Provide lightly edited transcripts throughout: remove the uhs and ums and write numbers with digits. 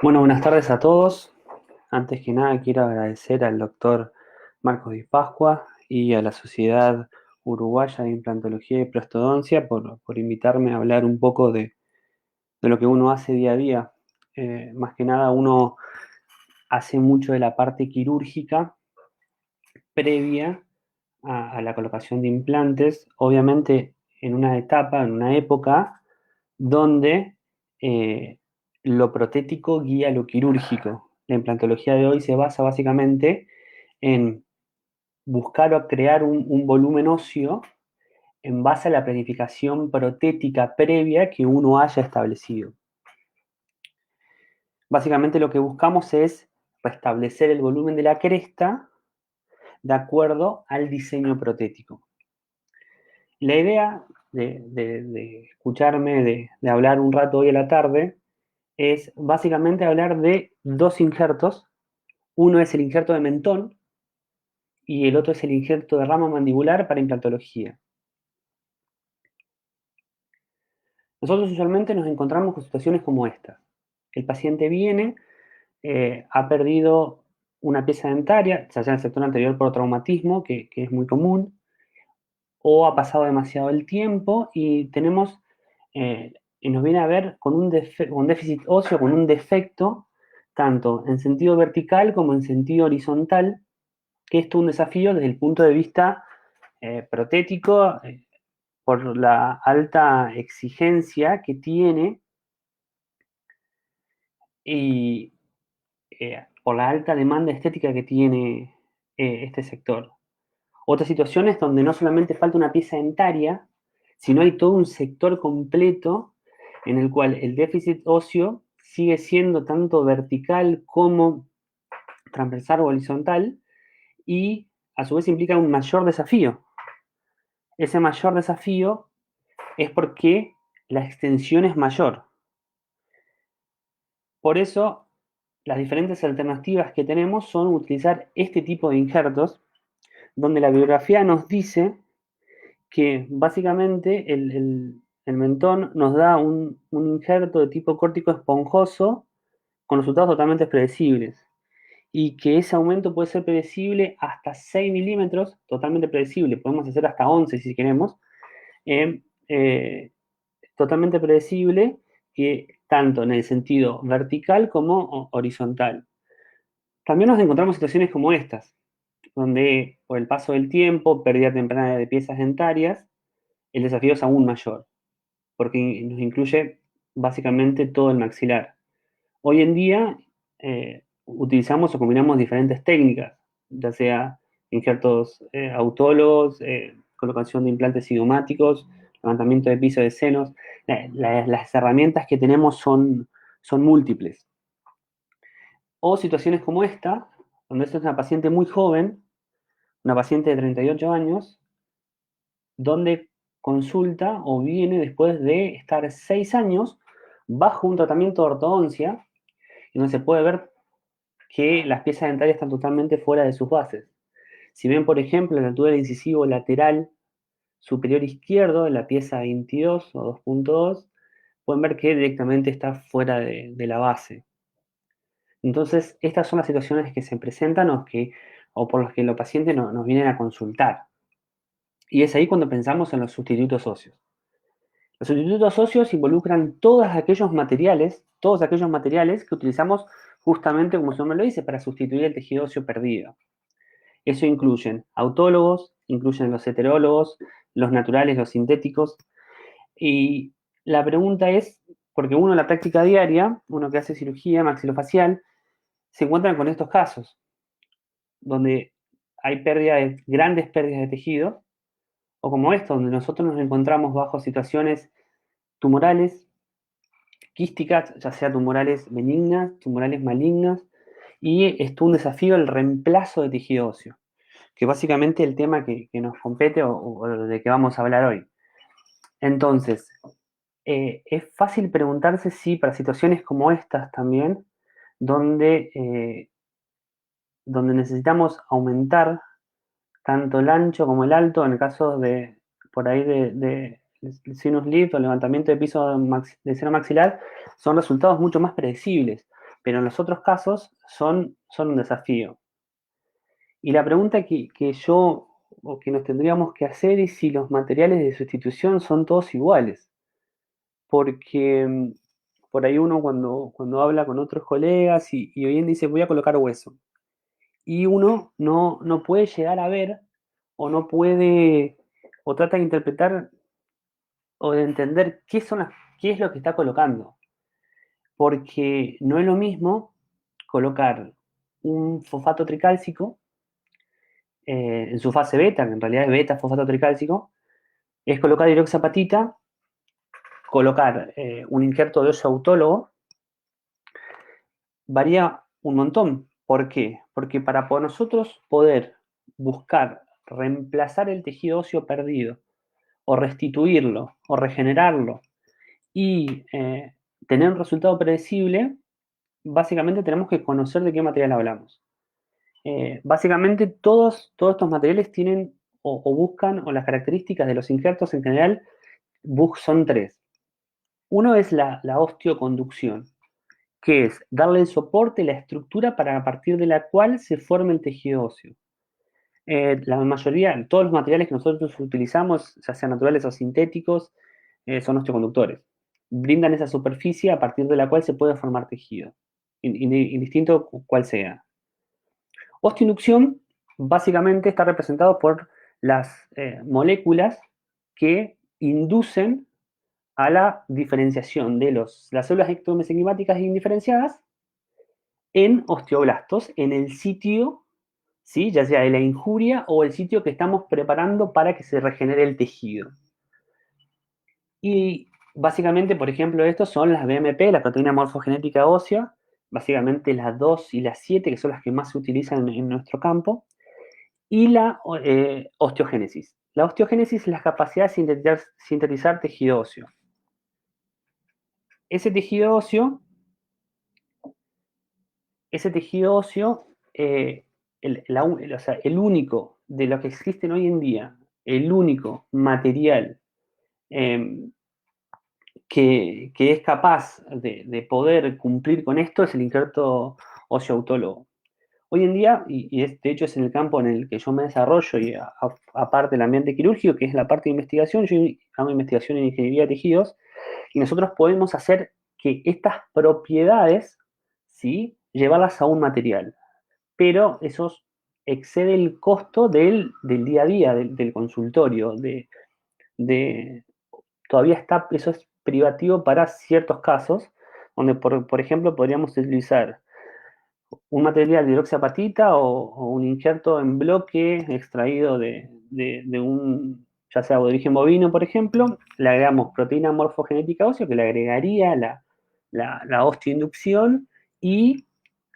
Bueno, buenas tardes a todos. Antes que nada, quiero agradecer al doctor Marcos Di Pascua y a la Sociedad Uruguaya de Implantología y Prostodoncia por invitarme a hablar un poco de lo que uno hace día a día. Más que nada, uno hace mucho de la parte quirúrgica previa a la colocación de implantes, obviamente en una etapa, en una época donde eh, lo protético guía lo quirúrgico. La implantología de hoy se basa básicamente en buscar o crear un volumen óseo en base a la planificación protética previa que uno haya establecido. Básicamente lo que buscamos es restablecer el volumen de la cresta de acuerdo al diseño protético. La idea de escucharme, de hablar un rato hoy a la tarde, es básicamente hablar de dos injertos. Uno es el injerto de mentón y el otro es el injerto de rama mandibular para implantología. Nosotros usualmente nos encontramos con situaciones como esta. El paciente viene, ha perdido una pieza dentaria, ya sea en el sector anterior por traumatismo, que es muy común, o ha pasado demasiado el tiempo y nos viene a ver con un déficit óseo, con un defecto, tanto en sentido vertical como en sentido horizontal, que esto es un desafío desde el punto de vista protético, por la alta exigencia que tiene y por la alta demanda estética que tiene este sector. Otras situaciones donde no solamente falta una pieza dentaria, sino hay todo un sector completo en el cual el déficit óseo sigue siendo tanto vertical como transversal o horizontal y a su vez implica un mayor desafío. Ese mayor desafío es porque la extensión es mayor. Por eso, las diferentes alternativas que tenemos son utilizar este tipo de injertos, donde la bibliografía nos dice que básicamente el mentón nos da un injerto de tipo córtico esponjoso con resultados totalmente predecibles. Y que ese aumento puede ser predecible hasta 6 milímetros, totalmente predecible. Podemos hacer hasta 11 si queremos. Eh, eh, Totalmente predecible, que tanto en el sentido vertical como horizontal. También nos encontramos situaciones como estas, donde por el paso del tiempo, pérdida temprana de piezas dentarias, el desafío es aún mayor, porque nos incluye básicamente todo el maxilar. Hoy en día utilizamos o combinamos diferentes técnicas, ya sea injertos autólogos, colocación de implantes idiomáticos, levantamiento de piso de senos. Las herramientas que tenemos son múltiples. O situaciones como esta, donde esta es una paciente muy joven, una paciente de 38 años, donde consulta o viene después de estar 6 años bajo un tratamiento de ortodoncia, y donde se puede ver que las piezas dentarias están totalmente fuera de sus bases. Si ven, por ejemplo, la altura del incisivo lateral superior izquierdo, en la pieza 22 o 2.2, pueden ver que directamente está fuera de la base. Entonces, estas son las situaciones que se presentan o por las que los pacientes nos vienen a consultar. Y es ahí cuando pensamos en los sustitutos óseos. Los sustitutos óseos involucran todos aquellos materiales que utilizamos justamente, como su nombre lo dice, para sustituir el tejido óseo perdido. Eso incluyen autólogos, incluyen los heterólogos, los naturales, los sintéticos. Y la pregunta es, porque uno en la práctica diaria, uno que hace cirugía maxilofacial, se encuentra con estos casos, donde hay grandes pérdidas de tejido, o como esto, donde nosotros nos encontramos bajo situaciones tumorales, quísticas, ya sea tumorales benignas, tumorales malignas, y es un desafío el reemplazo de tejido óseo, que básicamente es el tema que nos compete o de que vamos a hablar hoy. Entonces, es fácil preguntarse si para situaciones como estas también, donde, donde necesitamos aumentar tanto el ancho como el alto, en el caso de, por ahí, de sinus lift o levantamiento de piso de seno maxilar, son resultados mucho más predecibles. pero en los otros casos son un desafío. Y la pregunta que yo o que nos tendríamos que hacer es si los materiales de sustitución son todos iguales. Porque por ahí uno cuando habla con otros colegas y bien dice voy a colocar hueso. Y uno no puede llegar a ver o no puede o trata de interpretar o de entender qué es lo que está colocando. Porque no es lo mismo colocar un fosfato tricálcico en su fase beta, que en realidad es beta fosfato tricálcico, es colocar hidroxapatita, colocar un injerto de óseo autólogo, varía un montón. ¿Por qué? Porque para nosotros poder buscar reemplazar el tejido óseo perdido, o restituirlo, o regenerarlo, y tener un resultado predecible, básicamente tenemos que conocer de qué material hablamos. Básicamente todos estos materiales tienen o buscan, o las características de los injertos en general, son tres. Uno es la osteoconducción, que es darle el soporte, la estructura para a partir de la cual se forme el tejido óseo. La mayoría, todos los materiales que nosotros utilizamos, ya sean naturales o sintéticos, son osteoconductores. Brindan esa superficie a partir de la cual se puede formar tejido, indistinto cuál sea. Osteoinducción básicamente está representado por las moléculas que inducen a la diferenciación de las células ectomesenquimáticas indiferenciadas en osteoblastos, en el sitio, ¿sí? Ya sea de la injuria o el sitio que estamos preparando para que se regenere el tejido. Y básicamente, por ejemplo, estos son las BMP, la proteína morfogenética ósea, básicamente las 2 y las 7, que son las que más se utilizan en nuestro campo, y la osteogénesis. La osteogénesis es la capacidad de sintetizar tejido óseo. Ese tejido óseo, o sea, el único de lo que existen hoy en día, el único material eh, que es capaz de poder cumplir con esto es el injerto óseo autólogo. Hoy en día, de hecho es en el campo en el que yo me desarrollo y aparte del ambiente quirúrgico, que es la parte de investigación, yo hago investigación en ingeniería de tejidos, y nosotros podemos hacer que estas propiedades, ¿sí? Llevarlas a un material. Pero eso excede el costo del día a día, del consultorio, de, todavía está, eso es privativo para ciertos casos, donde por ejemplo podríamos utilizar un material de hidroxiapatita o un injerto en bloque extraído de un, ya sea de origen bovino, por ejemplo, le agregamos proteína morfogenética ósea, que le agregaría la osteoinducción, y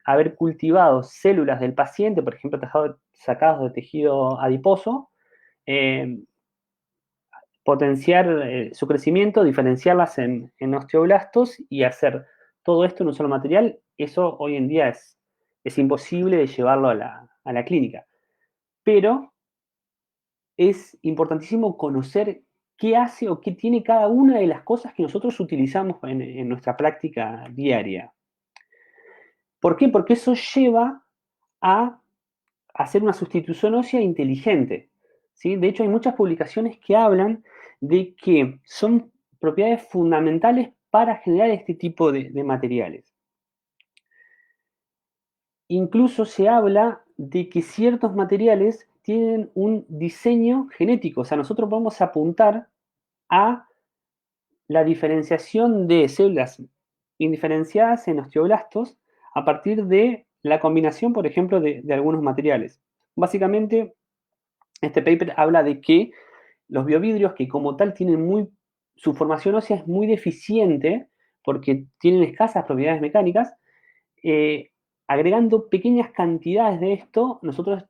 haber cultivado células del paciente, por ejemplo, sacados de tejido adiposo, eh, potenciar su crecimiento, diferenciarlas en osteoblastos y hacer todo esto en un solo material. Eso hoy en día es imposible de llevarlo a la clínica. Pero es importantísimo conocer qué hace o qué tiene cada una de las cosas que nosotros utilizamos en nuestra práctica diaria. ¿Por qué? Porque eso lleva a hacer una sustitución ósea inteligente, ¿sí? De hecho, hay muchas publicaciones que hablan de que son propiedades fundamentales para generar este tipo de materiales. Incluso se habla de que ciertos materiales tienen un diseño genético, o sea, nosotros vamos a apuntar a la diferenciación de células indiferenciadas en osteoblastos a partir de la combinación, por ejemplo, de algunos materiales. Básicamente, este paper habla de que los biovidrios, que como tal su formación ósea es muy deficiente porque tienen escasas propiedades mecánicas, eh, agregando pequeñas cantidades de esto, nosotros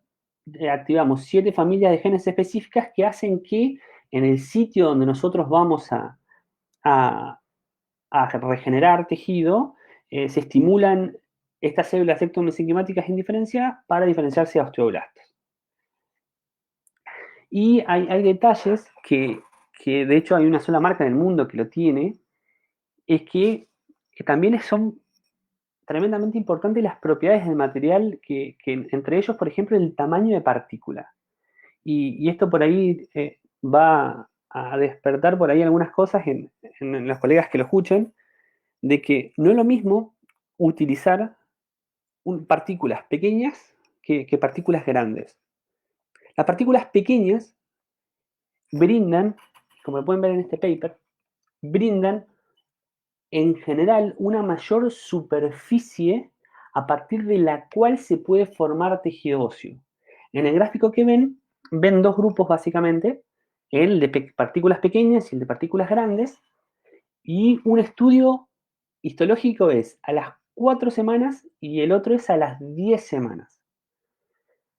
activamos 7 familias de genes específicas que hacen que en el sitio donde nosotros vamos a, a regenerar tejido, se estimulan estas células ectomesenquimáticas indiferenciadas para diferenciarse a osteoblastos. Y hay detalles que de hecho hay una sola marca en el mundo que lo tiene, es que también son tremendamente importante las propiedades del material, que entre ellos, por ejemplo, el tamaño de partícula. Y esto por ahí va a despertar por ahí algunas cosas en los colegas que lo escuchen, de que no es lo mismo utilizar partículas pequeñas que partículas grandes. Las partículas pequeñas brindan, como lo pueden ver en este paper, brindan en general una mayor superficie a partir de la cual se puede formar tejido óseo. En el gráfico que ven dos grupos básicamente, el de partículas pequeñas y el de partículas grandes, y un estudio histológico es a las 4 semanas y el otro es a las 10 semanas.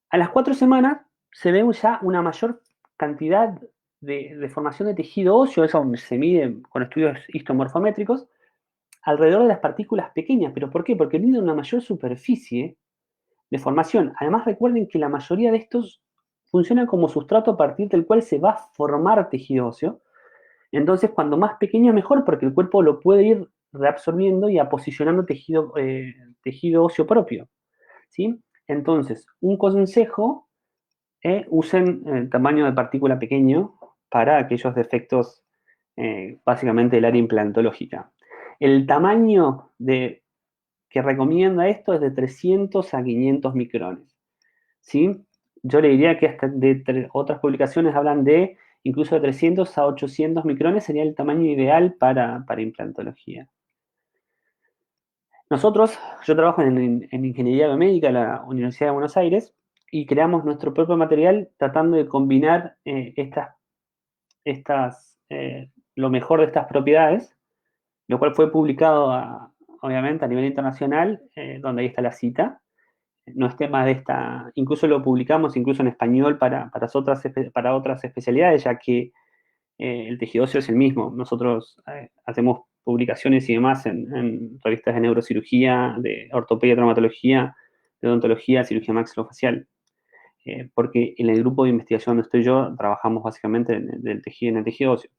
A las 4 semanas se ve ya una mayor cantidad de formación de tejido óseo, eso se mide con estudios histomorfométricos, alrededor de las partículas pequeñas. ¿Pero por qué? Porque tienen una mayor superficie de formación. Además, recuerden que la mayoría de estos funcionan como sustrato a partir del cual se va a formar tejido óseo. Entonces, cuando más pequeño mejor, porque el cuerpo lo puede ir reabsorbiendo y aposicionando tejido óseo propio. ¿Sí? Entonces, un consejo, usen el tamaño de partícula pequeño para aquellos defectos, básicamente del área implantológica. El tamaño que recomienda esto es de 300 a 500 micrones. ¿Sí? Yo le diría que hasta otras publicaciones hablan de incluso de 300 a 800 micrones sería el tamaño ideal para implantología. Yo trabajo en Ingeniería Biomédica en la Universidad de Buenos Aires y creamos nuestro propio material tratando de combinar lo mejor de estas propiedades, lo cual fue publicado obviamente a nivel internacional, donde ahí está la cita. No es tema de esta, incluso lo publicamos incluso en español para otras especialidades, ya que el tejido óseo es el mismo. Nosotros hacemos publicaciones y demás en revistas de neurocirugía, de ortopedia, traumatología, de odontología, cirugía maxilofacial. Porque en el grupo de investigación donde estoy yo, trabajamos básicamente en el tejido óseo.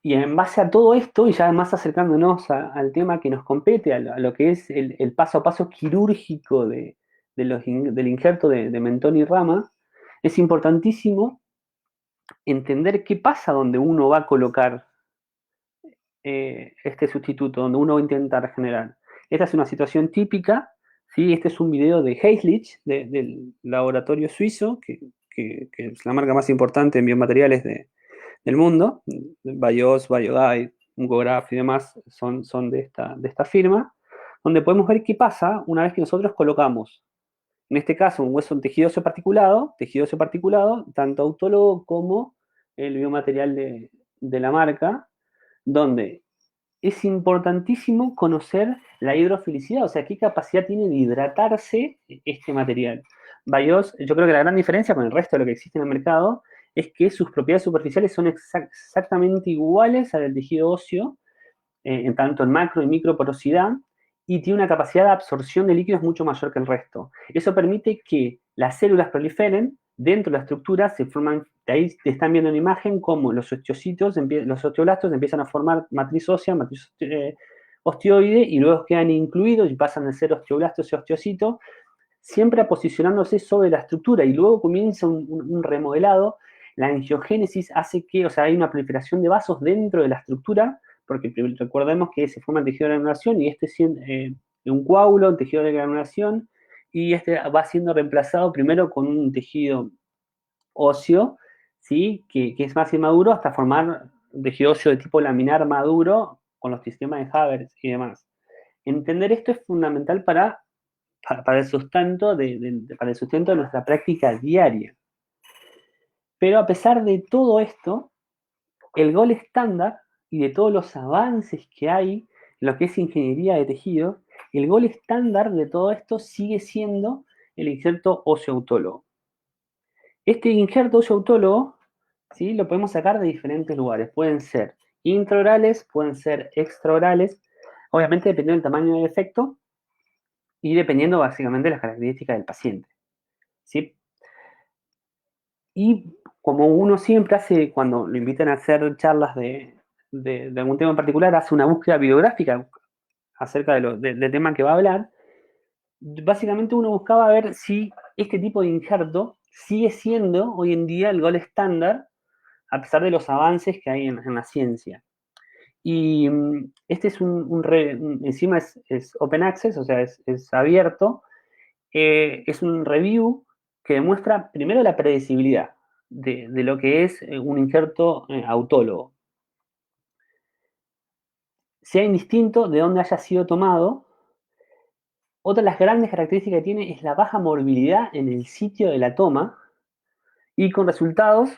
Y en base a todo esto, y ya más acercándonos al tema que nos compete, a lo que es el paso a paso quirúrgico del injerto de mentón y rama, es importantísimo entender qué pasa donde uno va a colocar este sustituto, donde uno va a intentar generar. Esta es una situación típica, ¿sí? Este es un video de Heislich, del laboratorio suizo, que es la marca más importante en biomateriales del mundo. Bios, BioGuide, Mugograph y demás son de esta firma, donde podemos ver qué pasa una vez que nosotros colocamos, en este caso, un hueso, un tejido óseo particulado, tanto autólogo como el biomaterial de la marca, donde es importantísimo conocer la hidrofilicidad, o sea, qué capacidad tiene de hidratarse este material. Bios, yo creo que la gran diferencia con el resto de lo que existe en el mercado es que sus propiedades superficiales son exactamente iguales a del tejido óseo, en tanto en macro y micro porosidad, y tiene una capacidad de absorción de líquidos mucho mayor que el resto. Eso permite que las células proliferen dentro de la estructura, se forman, de ahí te están viendo en imagen como los osteocitos, los osteoblastos empiezan a formar matriz ósea, matriz osteoide, y luego quedan incluidos y pasan de ser osteoblastos y osteocitos, siempre posicionándose sobre la estructura, y luego comienza un remodelado. La angiogénesis hace que, o sea, hay una proliferación de vasos dentro de la estructura, porque recordemos que se forma el tejido de granulación y este es un coágulo, un tejido de granulación, y este va siendo reemplazado primero con un tejido óseo, ¿sí? que es más inmaduro hasta formar un tejido óseo de tipo laminar maduro con los sistemas de Haber y demás. Entender esto es fundamental para el sustento para el sustento de nuestra práctica diaria. Pero a pesar de todo esto, el gol estándar y de todos los avances que hay en lo que es ingeniería de tejidos, el gol estándar de todo esto sigue siendo el injerto óseo-autólogo. Este injerto óseo-autólogo, ¿sí? Lo podemos sacar de diferentes lugares. Pueden ser intraorales, pueden ser extraorales, obviamente dependiendo del tamaño del defecto y dependiendo básicamente de las características del paciente, ¿sí? Y como uno siempre hace, cuando lo invitan a hacer charlas de algún tema en particular, hace una búsqueda bibliográfica acerca del tema que va a hablar, básicamente uno buscaba ver si este tipo de injerto sigue siendo hoy en día el gold estándar a pesar de los avances que hay en la ciencia. Y este es encima es open access, o sea, es abierto, es un review que demuestra primero la predecibilidad de lo que es un injerto autólogo. Sea indistinto de dónde haya sido tomado, otra de las grandes características que tiene es la baja morbilidad en el sitio de la toma y con resultados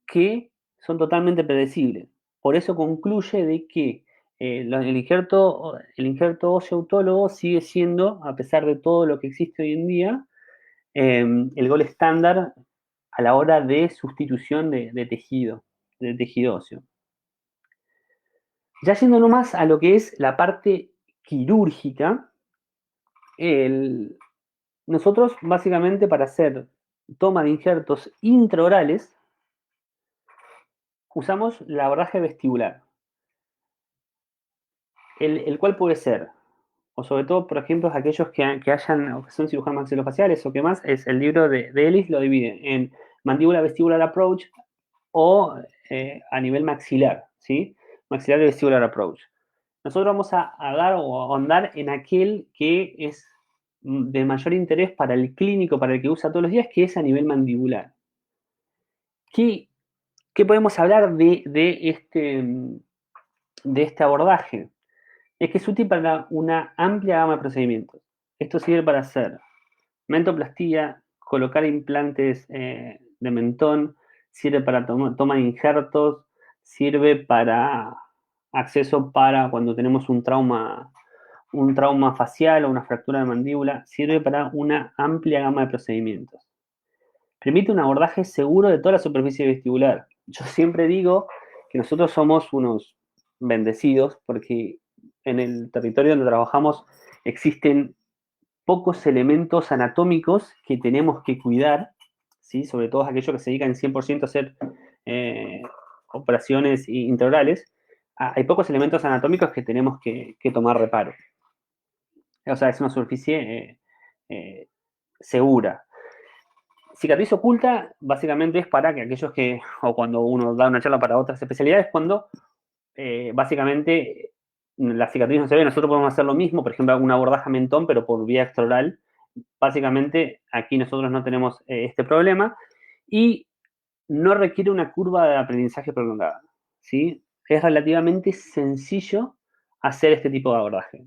que son totalmente predecibles. Por eso concluye de que el injerto óseo autólogo sigue siendo, a pesar de todo lo que existe hoy en día, el gol estándar a la hora de sustitución de tejido óseo. Ya yendo nomás a lo que es la parte quirúrgica, nosotros básicamente para hacer toma de injertos intraorales usamos el abordaje vestibular, el cual puede ser, o sobre todo, por ejemplo, aquellos que hayan, o que son cirujanos maxilofaciales o que más, es el libro de Ellis lo divide en mandíbula vestibular approach o a nivel maxilar, ¿sí? Maxilar vestibular approach. Nosotros vamos a dar o a ahondar en aquel que es de mayor interés para el clínico, para el que usa todos los días, que es a nivel mandibular. ¿Qué, qué podemos hablar de este abordaje? Es que es útil para una amplia gama de procedimientos. Esto sirve para hacer mentoplastía, colocar implantes de mentón, sirve para toma de injertos, sirve para acceso para cuando tenemos un trauma facial o una fractura de mandíbula, sirve para una amplia gama de procedimientos. Permite un abordaje seguro de toda la superficie vestibular. Yo siempre digo que nosotros somos unos bendecidos porque en el territorio donde trabajamos existen pocos elementos anatómicos que tenemos que cuidar, ¿sí? Sobre todo aquellos que se dedican 100% a hacer eh, operaciones integrales. Hay pocos elementos anatómicos que tenemos que tomar reparo. O sea, es una superficie segura. Cicatriz oculta básicamente es para que aquellos que, o cuando uno da una charla para otras especialidades, cuando básicamente la cicatriz no se ve, nosotros podemos hacer lo mismo, por ejemplo, un abordaje mentón, pero por vía extraoral. Básicamente aquí nosotros no tenemos este problema y no requiere una curva de aprendizaje prolongada, ¿sí? Es relativamente sencillo hacer este tipo de abordaje.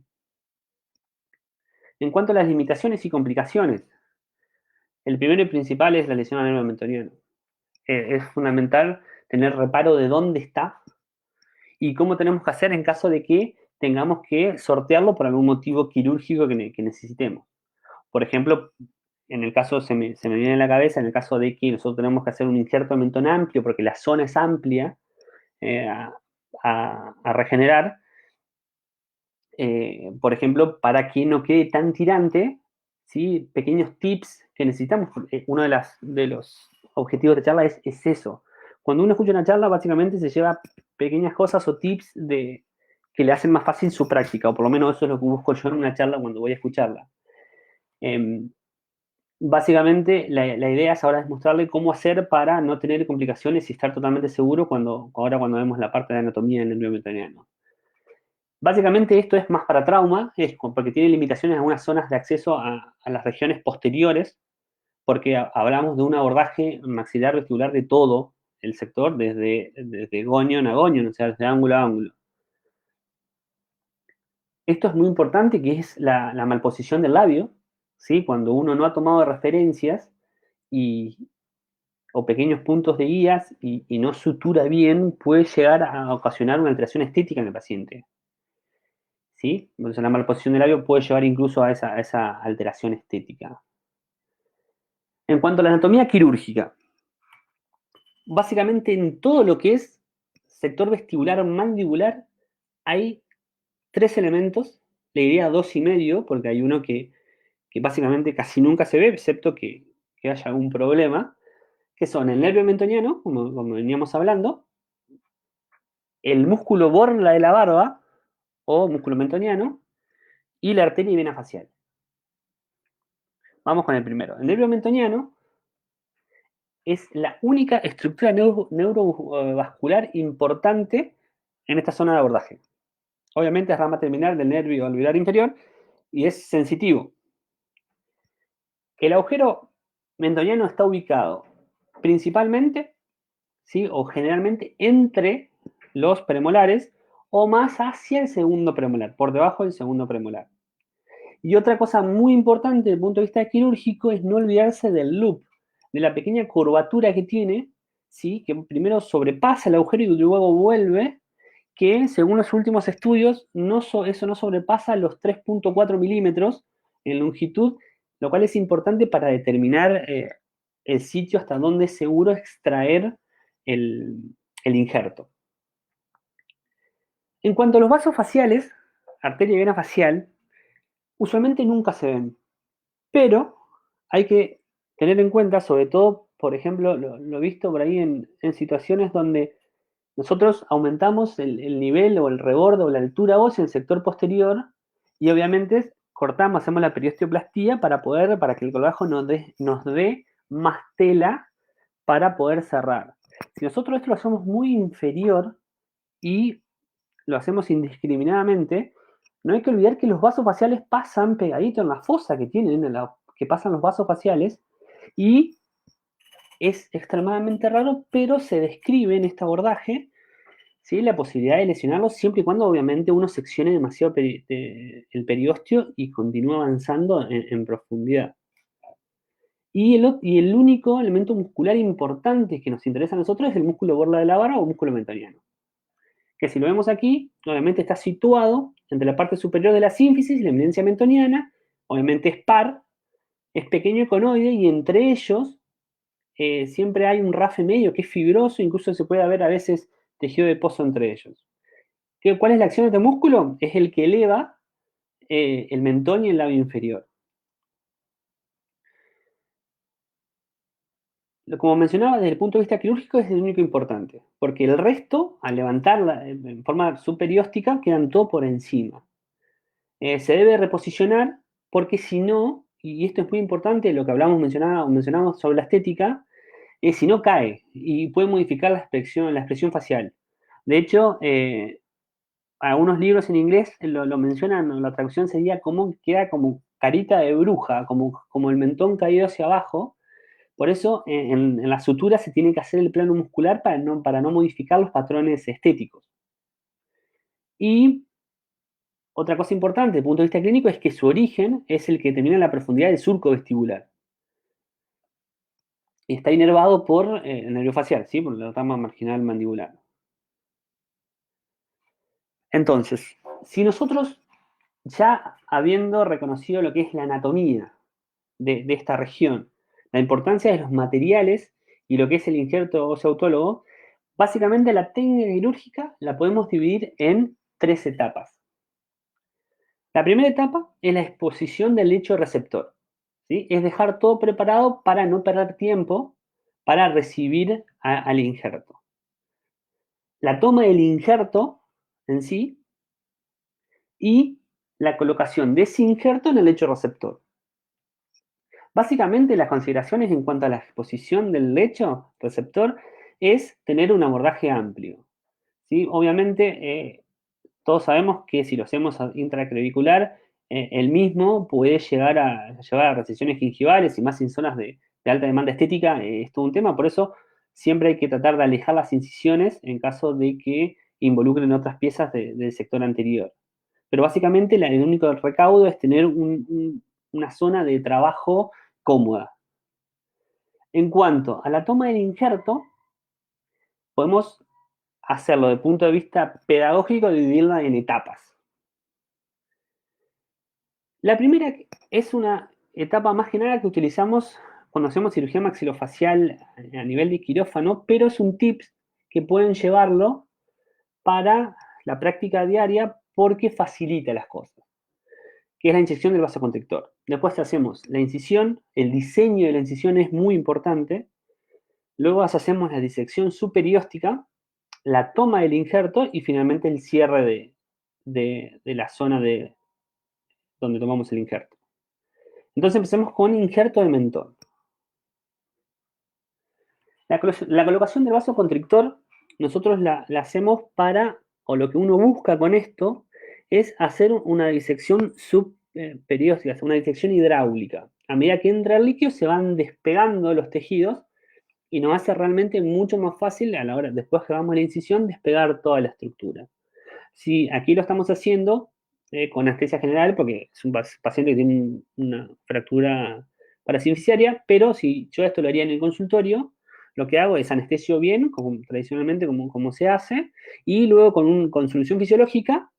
En cuanto a las limitaciones y complicaciones, el primero y principal es la lesión al nervio mentoniano. Es fundamental tener reparo de dónde está y cómo tenemos que hacer en caso de que tengamos que sortearlo por algún motivo quirúrgico que necesitemos. Por ejemplo, en el caso, se me viene a la cabeza, en el caso de que nosotros tenemos que hacer un injerto de mentón amplio porque la zona es amplia a regenerar, por ejemplo, para que no quede tan tirante, ¿sí? Pequeños tips que necesitamos. Uno de los objetivos de charla es eso. Cuando uno escucha una charla, básicamente se lleva pequeñas cosas o tips que le hacen más fácil su práctica, o por lo menos eso es lo que busco yo en una charla cuando voy a escucharla. Básicamente, la idea es ahora es mostrarle cómo hacer para no tener complicaciones y estar totalmente seguro ahora cuando vemos la parte de anatomía en el nervio mentoniano. Básicamente esto es más para trauma, porque tiene limitaciones en algunas zonas de acceso a las regiones posteriores, porque hablamos de un abordaje maxilar vestibular de todo el sector, desde gonion a gonion, o sea, desde ángulo a ángulo. Esto es muy importante, que es la malposición del labio, ¿sí? Cuando uno no ha tomado referencias o pequeños puntos de guías y no sutura bien, puede llegar a ocasionar una alteración estética en el paciente. ¿Sí? Entonces la malposición del labio puede llevar incluso a esa alteración estética. En cuanto a la anatomía quirúrgica, básicamente en todo lo que es sector vestibular o mandibular hay tres elementos, le diría dos y medio, porque hay uno que básicamente casi nunca se ve, excepto que haya algún problema, que son el nervio mentoniano, como veníamos hablando, el músculo borla de la barba, o músculo mentoniano, y la arteria y vena facial. Vamos con el primero. El nervio mentoniano es la única estructura neurovascular importante en esta zona de abordaje. Obviamente es rama terminal del nervio alveolar inferior y es sensitivo. El agujero mentoniano está ubicado principalmente, ¿sí?, o generalmente entre los premolares o más hacia el segundo premolar, por debajo del segundo premolar. Y otra cosa muy importante desde el punto de vista quirúrgico es no olvidarse del loop, de la pequeña curvatura que tiene, ¿sí?, que primero sobrepasa el agujero y luego vuelve, que según los últimos estudios eso no sobrepasa los 3.4 milímetros en longitud, lo cual es importante para determinar el sitio hasta donde es seguro extraer el, el injerto. En cuanto a los vasos faciales, arteria y vena facial, usualmente nunca se ven, pero hay que tener en cuenta, sobre todo, por ejemplo, lo visto por ahí en situaciones donde nosotros aumentamos el nivel o el rebordo o la altura ósea en el sector posterior y obviamente cortamos, hacemos la periosteoplastía para que el colgajo nos dé más tela para poder cerrar. Si nosotros esto lo hacemos muy inferior y lo hacemos indiscriminadamente, no hay que olvidar que los vasos faciales pasan pegadito en la fosa que tienen, que pasan los vasos faciales, y es extremadamente raro, pero se describe en este abordaje, ¿sí?, la posibilidad de lesionarlos siempre y cuando obviamente uno seccione demasiado el periósteo y continúe avanzando en profundidad. Y el único elemento muscular importante que nos interesa a nosotros es el músculo borla de la barra o músculo mentoniano, que si lo vemos aquí, obviamente está situado entre la parte superior de la sínfisis y la eminencia mentoniana, obviamente es par, es pequeño y conoide, y entre ellos siempre hay un rafe medio que es fibroso, incluso se puede ver a veces tejido de pozo entre ellos. ¿Cuál es la acción de este músculo? Es el que eleva el mentón y el labio inferior. Como mencionaba, desde el punto de vista quirúrgico es el único importante, porque el resto, al levantarla en forma superióstica, quedan todo por encima. Se debe reposicionar porque si no, y esto es muy importante, lo que mencionamos sobre la estética, es si no cae y puede modificar la expresión facial. De hecho, algunos libros en inglés lo mencionan, la traducción sería como queda como carita de bruja, como el mentón caído hacia abajo. Por eso en la sutura se tiene que hacer el plano muscular para no modificar los patrones estéticos. Y otra cosa importante desde el punto de vista clínico es que su origen es el que determina la profundidad del surco vestibular. Y está inervado por el nervio facial, ¿sí?, por la rama marginal mandibular. Entonces, si nosotros, ya habiendo reconocido lo que es la anatomía de esta región, la importancia de los materiales y lo que es el injerto óseo autólogo, básicamente la técnica quirúrgica la podemos dividir en 3 etapas. La primera etapa es la exposición del lecho receptor, ¿sí? Es dejar todo preparado para no perder tiempo para recibir al injerto. La toma del injerto en sí y la colocación de ese injerto en el lecho receptor. Básicamente las consideraciones en cuanto a la exposición del lecho receptor es tener un abordaje amplio, ¿sí? Obviamente todos sabemos que si lo hacemos intraclavicular, el mismo puede llevar a recesiones gingivales y más en zonas de alta demanda estética, es todo un tema, por eso siempre hay que tratar de alejar las incisiones en caso de que involucren otras piezas del sector anterior. Pero básicamente el único recaudo es tener una zona de trabajo cómoda. En cuanto a la toma del injerto, podemos hacerlo desde el punto de vista pedagógico, dividirla en etapas. La primera es una etapa más general que utilizamos cuando hacemos cirugía maxilofacial a nivel de quirófano, pero es un tips que pueden llevarlo para la práctica diaria porque facilita las cosas, que es la inyección del vasoconstrictor. Después hacemos la incisión, el diseño de la incisión es muy importante. Luego hacemos la disección superióstica, la toma del injerto y finalmente el cierre de la zona donde tomamos el injerto. Entonces empecemos con injerto de mentón. La colocación del vaso constrictor, nosotros la hacemos para, o lo que uno busca con esto, es hacer una disección subperióstica, una disección hidráulica. A medida que entra el líquido, se van despegando los tejidos y nos hace realmente mucho más fácil a la hora, después que hagamos la incisión, despegar toda la estructura. Si aquí lo estamos haciendo con anestesia general, porque es un paciente que tiene una fractura paracinficiaria, pero si yo esto lo haría en el consultorio, lo que hago es anestesio bien, como tradicionalmente como se hace, y luego con solución fisiológica,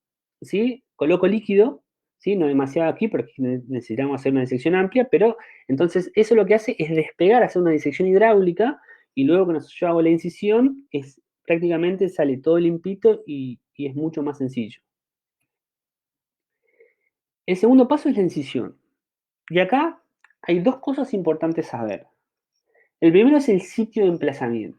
¿sí? Coloco líquido, ¿sí? No demasiado aquí porque necesitamos hacer una disección amplia, pero entonces eso lo que hace es despegar, hacer una disección hidráulica, y luego cuando yo hago la incisión, prácticamente sale todo limpito y es mucho más sencillo. El segundo paso es la incisión. Y acá hay dos cosas importantes a ver. El primero es el sitio de emplazamiento.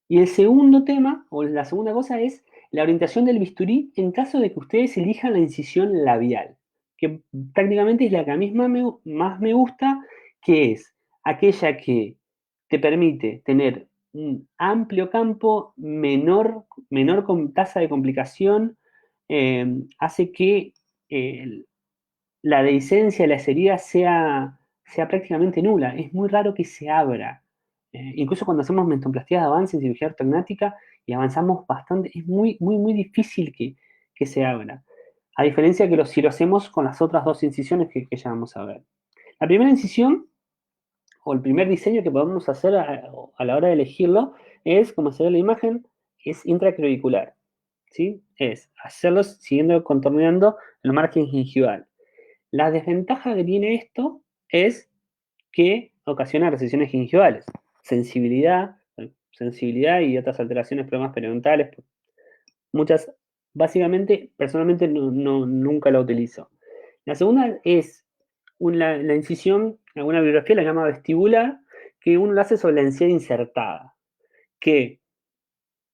Y el segundo tema, o la segunda cosa, es la orientación del bisturí en caso de que ustedes elijan la incisión labial, que prácticamente es la que a mí más me gusta, que es aquella que te permite tener un amplio campo, menor tasa de complicación, hace que eh, la dehiscencia de las heridas sea prácticamente nula. Es muy raro que se abra. Incluso cuando hacemos mentoplastías de avance en cirugía ortognática y avanzamos bastante, es muy difícil que se abra. A diferencia que si lo hacemos con las otras dos incisiones que ya vamos a ver. La primera incisión, o el primer diseño que podemos hacer a la hora de elegirlo, es, como se ve en la imagen, es intraclavicular. ¿Sí? Es hacerlo siguiendo contorneando el margen gingival. La desventaja que tiene esto es que ocasiona recesiones gingivales, sensibilidad y otras alteraciones, problemas periodontales. Muchas, básicamente, personalmente nunca la utilizo. La segunda es la incisión, alguna bibliografía la llama vestibular, que uno la hace sobre la encía insertada, que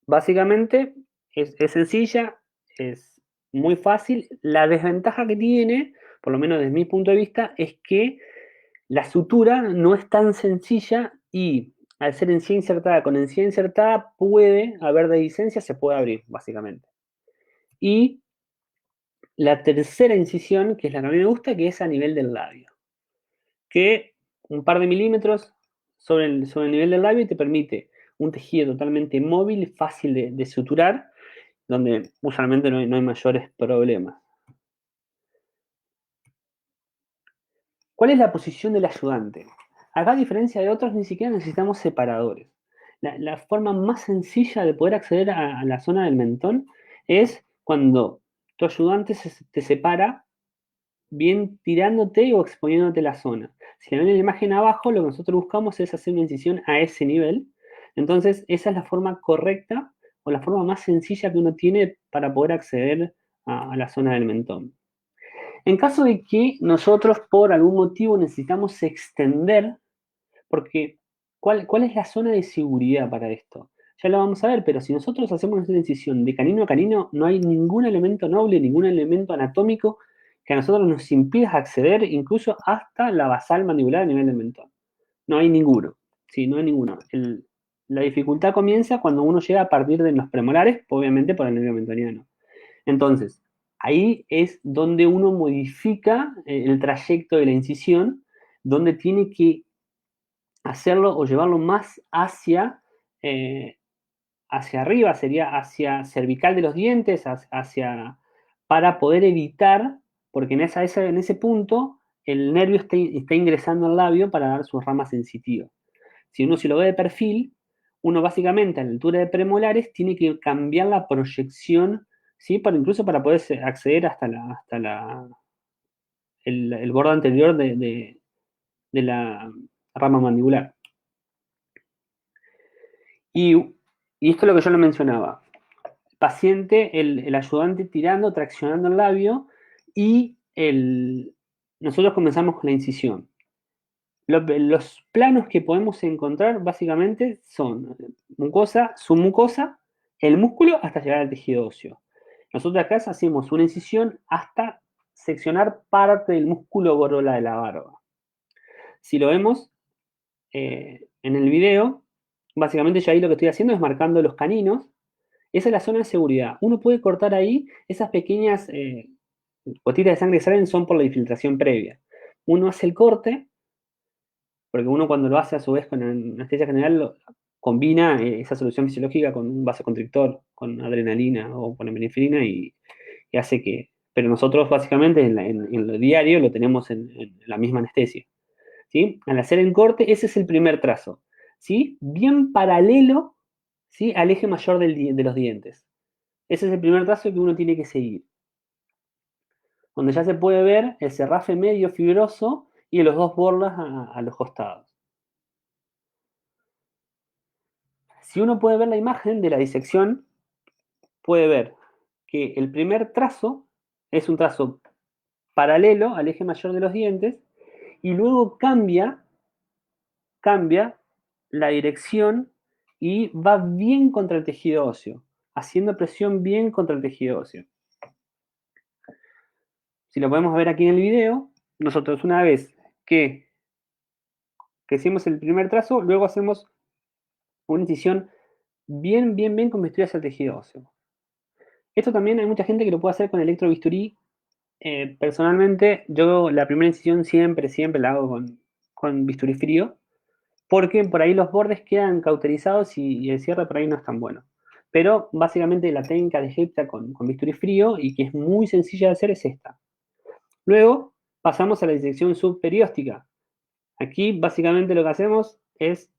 básicamente es sencilla, es muy fácil. La desventaja que tiene, por lo menos desde mi punto de vista, es que la sutura no es tan sencilla y al ser encía insertada con encía insertada puede haber dehiscencia, se puede abrir, básicamente. Y la tercera incisión, que es la que a mí me gusta, que es a nivel del labio, que un par de milímetros sobre el nivel del labio te permite un tejido totalmente móvil y fácil de suturar, donde usualmente no hay mayores problemas. ¿Cuál es la posición del ayudante? Acá, a diferencia de otros, ni siquiera necesitamos separadores. La forma más sencilla de poder acceder a la zona del mentón es cuando tu ayudante te separa bien tirándote o exponiéndote la zona. Si ven en la imagen abajo, lo que nosotros buscamos es hacer una incisión a ese nivel. Entonces, esa es la forma correcta o la forma más sencilla que uno tiene para poder acceder a la zona del mentón. En caso de que nosotros por algún motivo necesitamos extender, porque ¿cuál es la zona de seguridad para esto? Ya lo vamos a ver, pero si nosotros hacemos una incisión de canino a canino, no hay ningún elemento noble, ningún elemento anatómico que a nosotros nos impida acceder incluso hasta la basal mandibular a nivel del mentón. No hay ninguno. Sí, no hay ninguno. La dificultad comienza cuando uno llega a partir de los premolares, obviamente por el nervio mentoniano. Entonces, ahí es donde uno modifica el trayecto de la incisión, donde tiene que hacerlo o llevarlo más hacia arriba, sería hacia cervical de los dientes, para poder evitar, porque en ese punto el nervio está ingresando al labio para dar sus ramas sensitivas. Si uno se lo ve de perfil, uno básicamente a la altura de premolares tiene que cambiar la proyección, ¿sí? Incluso para poder acceder hasta el borde anterior de la rama mandibular. Y esto es lo que yo le mencionaba. Paciente, el ayudante tirando, traccionando el labio y nosotros comenzamos con la incisión. Los planos que podemos encontrar básicamente son mucosa, submucosa, el músculo hasta llegar al tejido óseo. Nosotros acá hacemos una incisión hasta seccionar parte del músculo gorola de la barba. Si lo vemos en el video, básicamente yo ahí lo que estoy haciendo es marcando los caninos. Esa es la zona de seguridad. Uno puede cortar ahí esas pequeñas gotitas de sangre que salen son por la infiltración previa. Uno hace el corte, porque uno cuando lo hace a su vez con anestesia general combina esa solución fisiológica con un vasoconstrictor, con adrenalina o con epinefrina y hace que... Pero nosotros básicamente en lo diario lo tenemos en la misma anestesia. ¿Sí? Al hacer el corte, ese es el primer trazo. ¿Sí? Bien paralelo, ¿sí? Al eje mayor de los dientes. Ese es el primer trazo que uno tiene que seguir. Donde ya se puede ver el cerrafe medio fibroso y los dos borlas a los costados. Si uno puede ver la imagen de la disección, puede ver que el primer trazo es un trazo paralelo al eje mayor de los dientes y luego cambia la dirección y va bien contra el tejido óseo, haciendo presión bien contra el tejido óseo. Si lo podemos ver aquí en el video, nosotros una vez que hicimos el primer trazo, luego hacemos una incisión bien con bisturí hacia el tejido óseo. Esto también hay mucha gente que lo puede hacer con electrobisturí. Personalmente, yo la primera incisión siempre la hago con bisturí frío, porque por ahí los bordes quedan cauterizados y el cierre por ahí no es tan bueno. Pero básicamente la técnica de Heipta con bisturí frío y que es muy sencilla de hacer es esta. Luego pasamos a la disección subperióstica. Aquí básicamente lo que hacemos es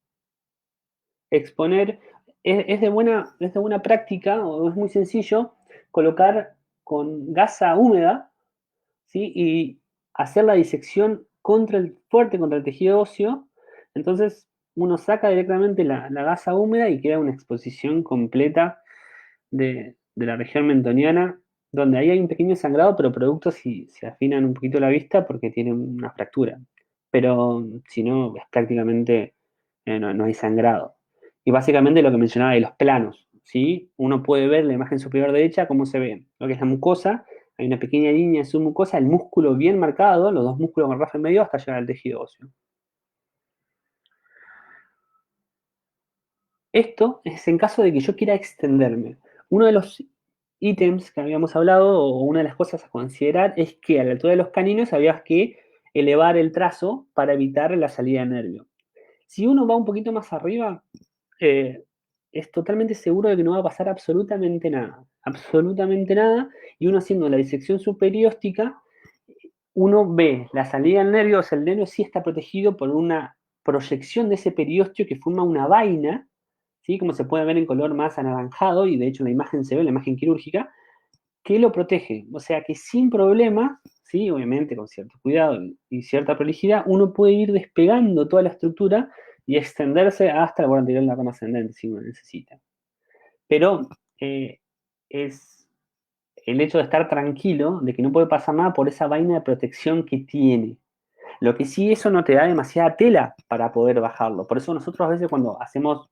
exponer, es de buena práctica, o es muy sencillo, colocar con gasa húmeda, ¿sí? Y hacer la disección fuerte contra el tejido óseo. Entonces uno saca directamente la gasa húmeda y queda una exposición completa de la región mentoniana, donde ahí hay un pequeño sangrado, pero producto si se afinan un poquito la vista porque tiene una fractura. Pero si no, es prácticamente no hay sangrado. Y básicamente lo que mencionaba de los planos, ¿sí? Uno puede ver la imagen superior derecha cómo se ve lo que es la mucosa, hay una pequeña línea de submucosa, el músculo bien marcado, los dos músculos con rafa en medio hasta llegar al tejido óseo. Esto es en caso de que yo quiera extenderme. Uno de los ítems que habíamos hablado, o una de las cosas a considerar, es que a la altura de los caninos había que elevar el trazo para evitar la salida de nervio. Si uno va un poquito más arriba, es totalmente seguro de que no va a pasar absolutamente nada, y uno haciendo la disección superióstica, uno ve la salida del nervio, o sea, el nervio sí está protegido por una proyección de ese periósteo que forma una vaina, ¿sí? Como se puede ver en color más anaranjado, y de hecho en la imagen se ve, la imagen quirúrgica, que lo protege. O sea que sin problema, ¿sí? Obviamente con cierto cuidado y cierta prolijidad, uno puede ir despegando toda la estructura y extenderse hasta el borde anterior de la rama ascendente si uno necesita. Pero es el hecho de estar tranquilo, de que no puede pasar nada por esa vaina de protección que tiene. Lo que sí, eso no te da demasiada tela para poder bajarlo. Por eso nosotros a veces cuando hacemos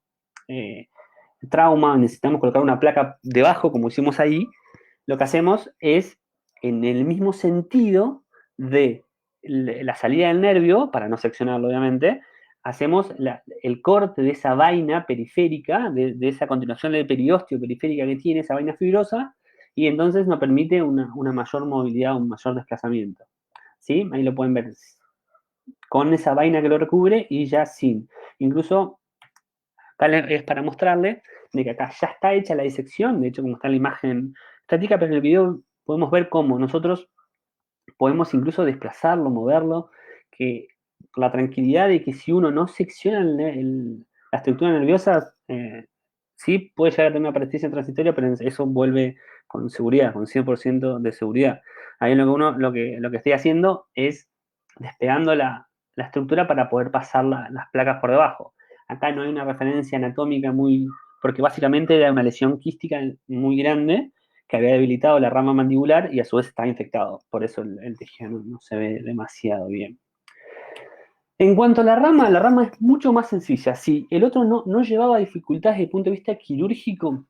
trauma, necesitamos colocar una placa debajo, como hicimos ahí, lo que hacemos es, en el mismo sentido de la salida del nervio, para no seccionarlo obviamente, hacemos el corte de esa vaina periférica, de esa continuación del periósteo periférica que tiene, esa vaina fibrosa, y entonces nos permite una mayor movilidad, un mayor desplazamiento. ¿Sí? Ahí lo pueden ver con esa vaina que lo recubre y ya sin. Incluso acá es para mostrarle de que acá ya está hecha la disección, de hecho como está la imagen estática, pero en el video podemos ver cómo nosotros podemos incluso desplazarlo, moverlo, que la tranquilidad de que si uno no secciona la estructura nerviosa, sí puede llegar a tener una parestesia transitoria, pero eso vuelve con seguridad, con 100% de seguridad. Ahí lo que estoy haciendo es despegando la estructura para poder pasar las placas por debajo. Acá no hay una referencia anatómica porque básicamente era una lesión quística muy grande que había debilitado la rama mandibular y a su vez estaba infectado. Por eso el tejido no se ve demasiado bien. En cuanto a la rama es mucho más sencilla. Si el otro no llevaba dificultades desde el punto de vista quirúrgico,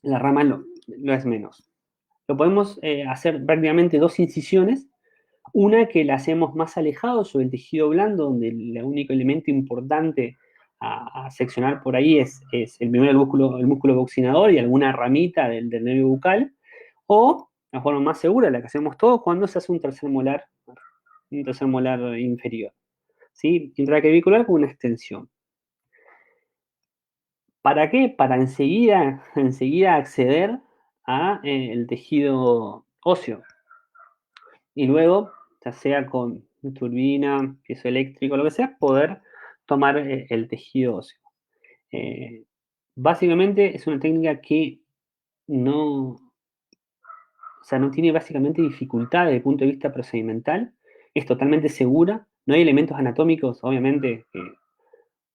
la rama lo es menos. lo podemos hacer prácticamente dos incisiones. Una que la hacemos más alejado sobre el tejido blando, donde el único elemento importante a seccionar por ahí es el músculo boxinador y alguna ramita del nervio bucal, o la forma más segura, la que hacemos todos, cuando se hace un tercer molar inferior, ¿sí? Intraquevicular con una extensión. ¿Para qué? Para enseguida acceder a el tejido óseo. Y luego, ya sea con turbina, piezoeléctrico, lo que sea, poder tomar el tejido óseo. Eh, Básicamente es una técnica que no, o sea, no tiene básicamente dificultad desde el punto de vista procedimental, es totalmente segura, no hay elementos anatómicos, obviamente,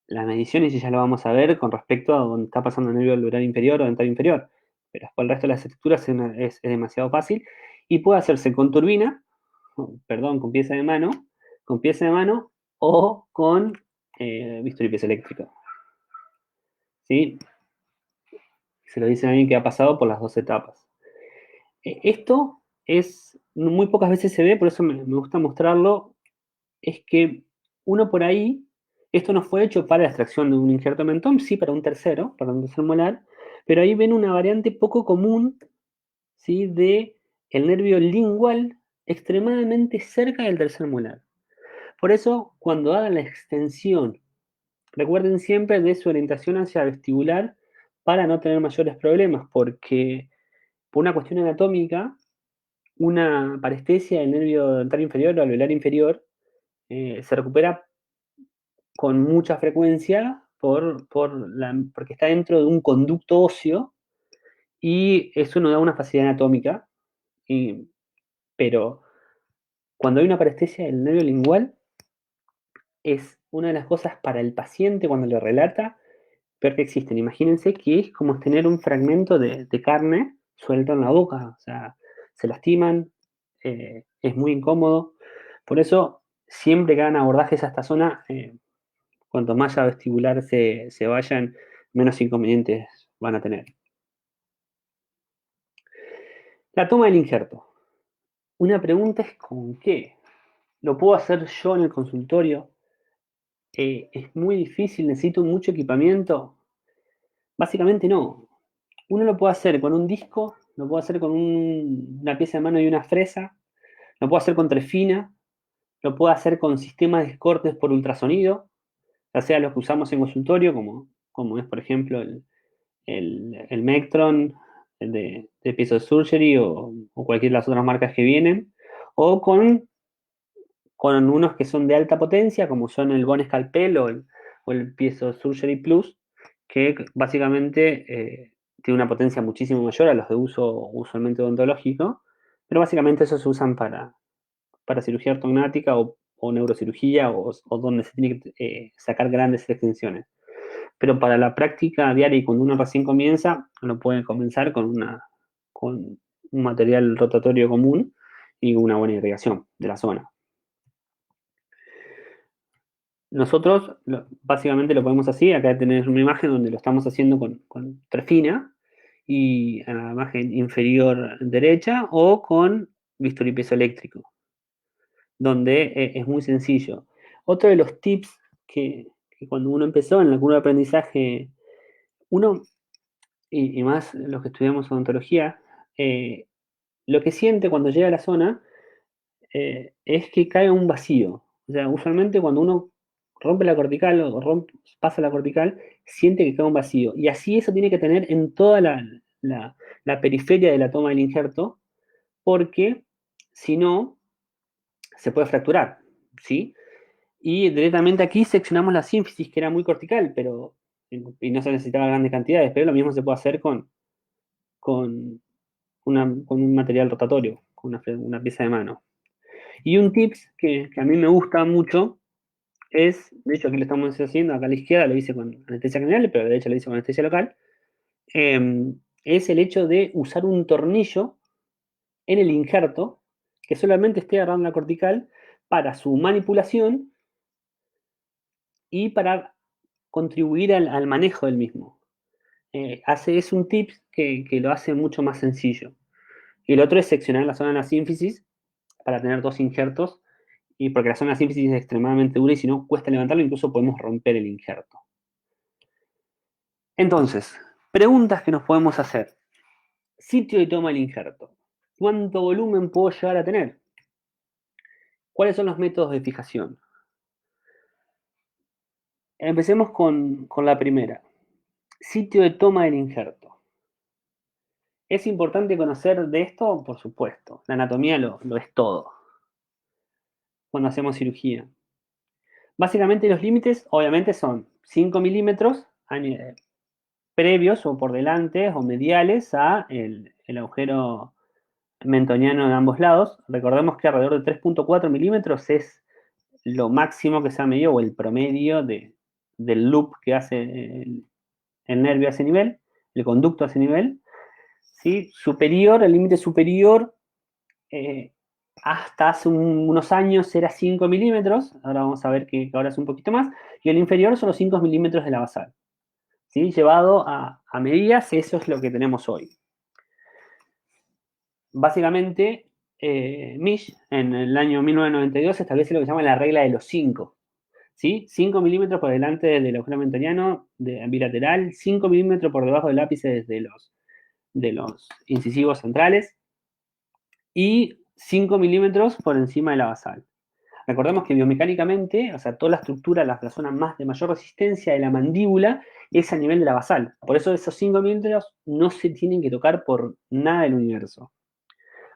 las mediciones y ya lo vamos a ver con respecto a donde está pasando el nervio alveolar inferior o dental inferior, pero después el resto de las estructuras es demasiado fácil y puede hacerse con turbina, perdón, con pieza de mano o con bisturí piezoeléctrico. ¿Sí? Se lo dice a alguien que ha pasado por las dos etapas. Esto es, muy pocas veces se ve, por eso me gusta mostrarlo, es que uno por ahí, esto no fue hecho para la extracción de un injerto de mentón, sí para un tercer molar, pero ahí ven una variante poco común, ¿sí? De el nervio lingual extremadamente cerca del tercer molar. Por eso, cuando hagan la extensión, recuerden siempre de su orientación hacia vestibular para no tener mayores problemas, porque por una cuestión anatómica, una parestesia del nervio dental inferior o alveolar inferior se recupera con mucha frecuencia porque está dentro de un conducto óseo y eso nos da una facilidad anatómica, y- pero cuando hay una parestesia del nervio lingual es una de las cosas para el paciente cuando lo relata peor que existen. Imagínense que es como tener un fragmento de carne suelto en la boca, o sea, se lastiman, es muy incómodo. Por eso, siempre que hagan abordajes a esta zona, cuanto más a vestibular se vayan, menos inconvenientes van a tener. La toma del injerto. Una pregunta es ¿con qué? ¿Lo puedo hacer yo en el consultorio? ¿Es muy difícil? ¿Necesito mucho equipamiento? Básicamente no. Uno lo puede hacer con un disco, lo puede hacer con una pieza de mano y una fresa, lo puede hacer con trefina, lo puede hacer con sistemas de cortes por ultrasonido, ya sea los que usamos en consultorio, como es por ejemplo el Mectron de Piso Surgery o cualquiera de las otras marcas que vienen, o con unos que son de alta potencia, como son el Bone Scalpel o el Piezo Surgery Plus, que básicamente tiene una potencia muchísimo mayor a los de uso usualmente odontológico, pero básicamente esos se usan para cirugía ortognática o neurocirugía o donde se tiene que sacar grandes extensiones. Pero para la práctica diaria y cuando uno recién comienza, uno puede comenzar con un material rotatorio común y una buena irrigación de la zona. Nosotros básicamente lo podemos así, acá tenés una imagen donde lo estamos haciendo con trefina y a la imagen inferior derecha o con bisturí piezoeléctrico, donde es muy sencillo. Otro de los tips que cuando uno empezó en la curva de aprendizaje, uno, y más los que estudiamos odontología, lo que siente cuando llega a la zona es que cae un vacío. O sea, usualmente cuando uno rompe la cortical o pasa la cortical, siente que cae un vacío. Y así eso tiene que tener en toda la periferia de la toma del injerto, porque si no, se puede fracturar, ¿sí? Y directamente aquí seccionamos la sínfisis, que era muy cortical, y no se necesitaba grandes cantidades, pero lo mismo se puede hacer con, con un material rotatorio, con una pieza de mano. Y un tips que a mí me gusta mucho de hecho aquí lo estamos haciendo, acá a la izquierda lo hice con anestesia general, pero a la derecha lo hice con anestesia local, es el hecho de usar un tornillo en el injerto que solamente esté agarrando la cortical para su manipulación y para contribuir al manejo del mismo. Es un tip que lo hace mucho más sencillo. Y el otro es seccionar la zona de la sínfisis para tener dos injertos, y porque la zona de la sínfisis es extremadamente dura y si no cuesta levantarlo, incluso podemos romper el injerto. Entonces, preguntas que nos podemos hacer. Sitio de toma del injerto. ¿Cuánto volumen puedo llegar a tener? ¿Cuáles son los métodos de fijación? Empecemos con la primera. Sitio de toma del injerto. ¿Es importante conocer de esto? Por supuesto. La anatomía lo es todo cuando hacemos cirugía. Básicamente los límites, obviamente, son 5 milímetros previos o por delante o mediales a el agujero mentoniano de ambos lados. Recordemos que alrededor de 3.4 milímetros es lo máximo que se ha medido o el promedio del loop que hace el nervio a ese nivel, el conducto a ese nivel. ¿Sí? Superior, el límite superior, hasta hace unos años era 5 milímetros, ahora vamos a ver que ahora es un poquito más, y el inferior son los 5 milímetros de la basal. ¿Sí? Llevado a medidas, eso es lo que tenemos hoy. Básicamente, Misch en el año 1992 establece lo que se llama la regla de los 5. ¿Sí? 5 milímetros por delante del agujero mentoniano bilateral, 5 milímetros por debajo del ápice de los incisivos centrales y 5 milímetros por encima de la basal. Recordemos que biomecánicamente, o sea, toda la estructura, la zona más de mayor resistencia de la mandíbula es a nivel de la basal. Por eso esos 5 milímetros no se tienen que tocar por nada del universo.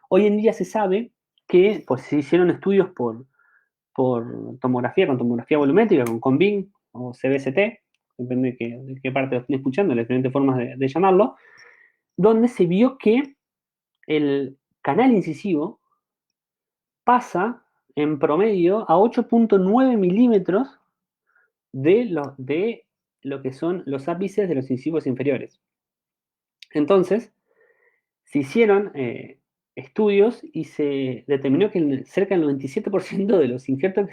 Hoy en día se sabe que pues, se hicieron estudios por tomografía, con tomografía volumétrica, con CONBIN o CBCT, depende de qué parte lo estén escuchando, las diferentes formas de llamarlo, donde se vio que el canal incisivo pasa en promedio a 8.9 milímetros de lo que son los ápices de los incisivos inferiores. Entonces, se hicieron estudios y se determinó que cerca del 97% de los injertos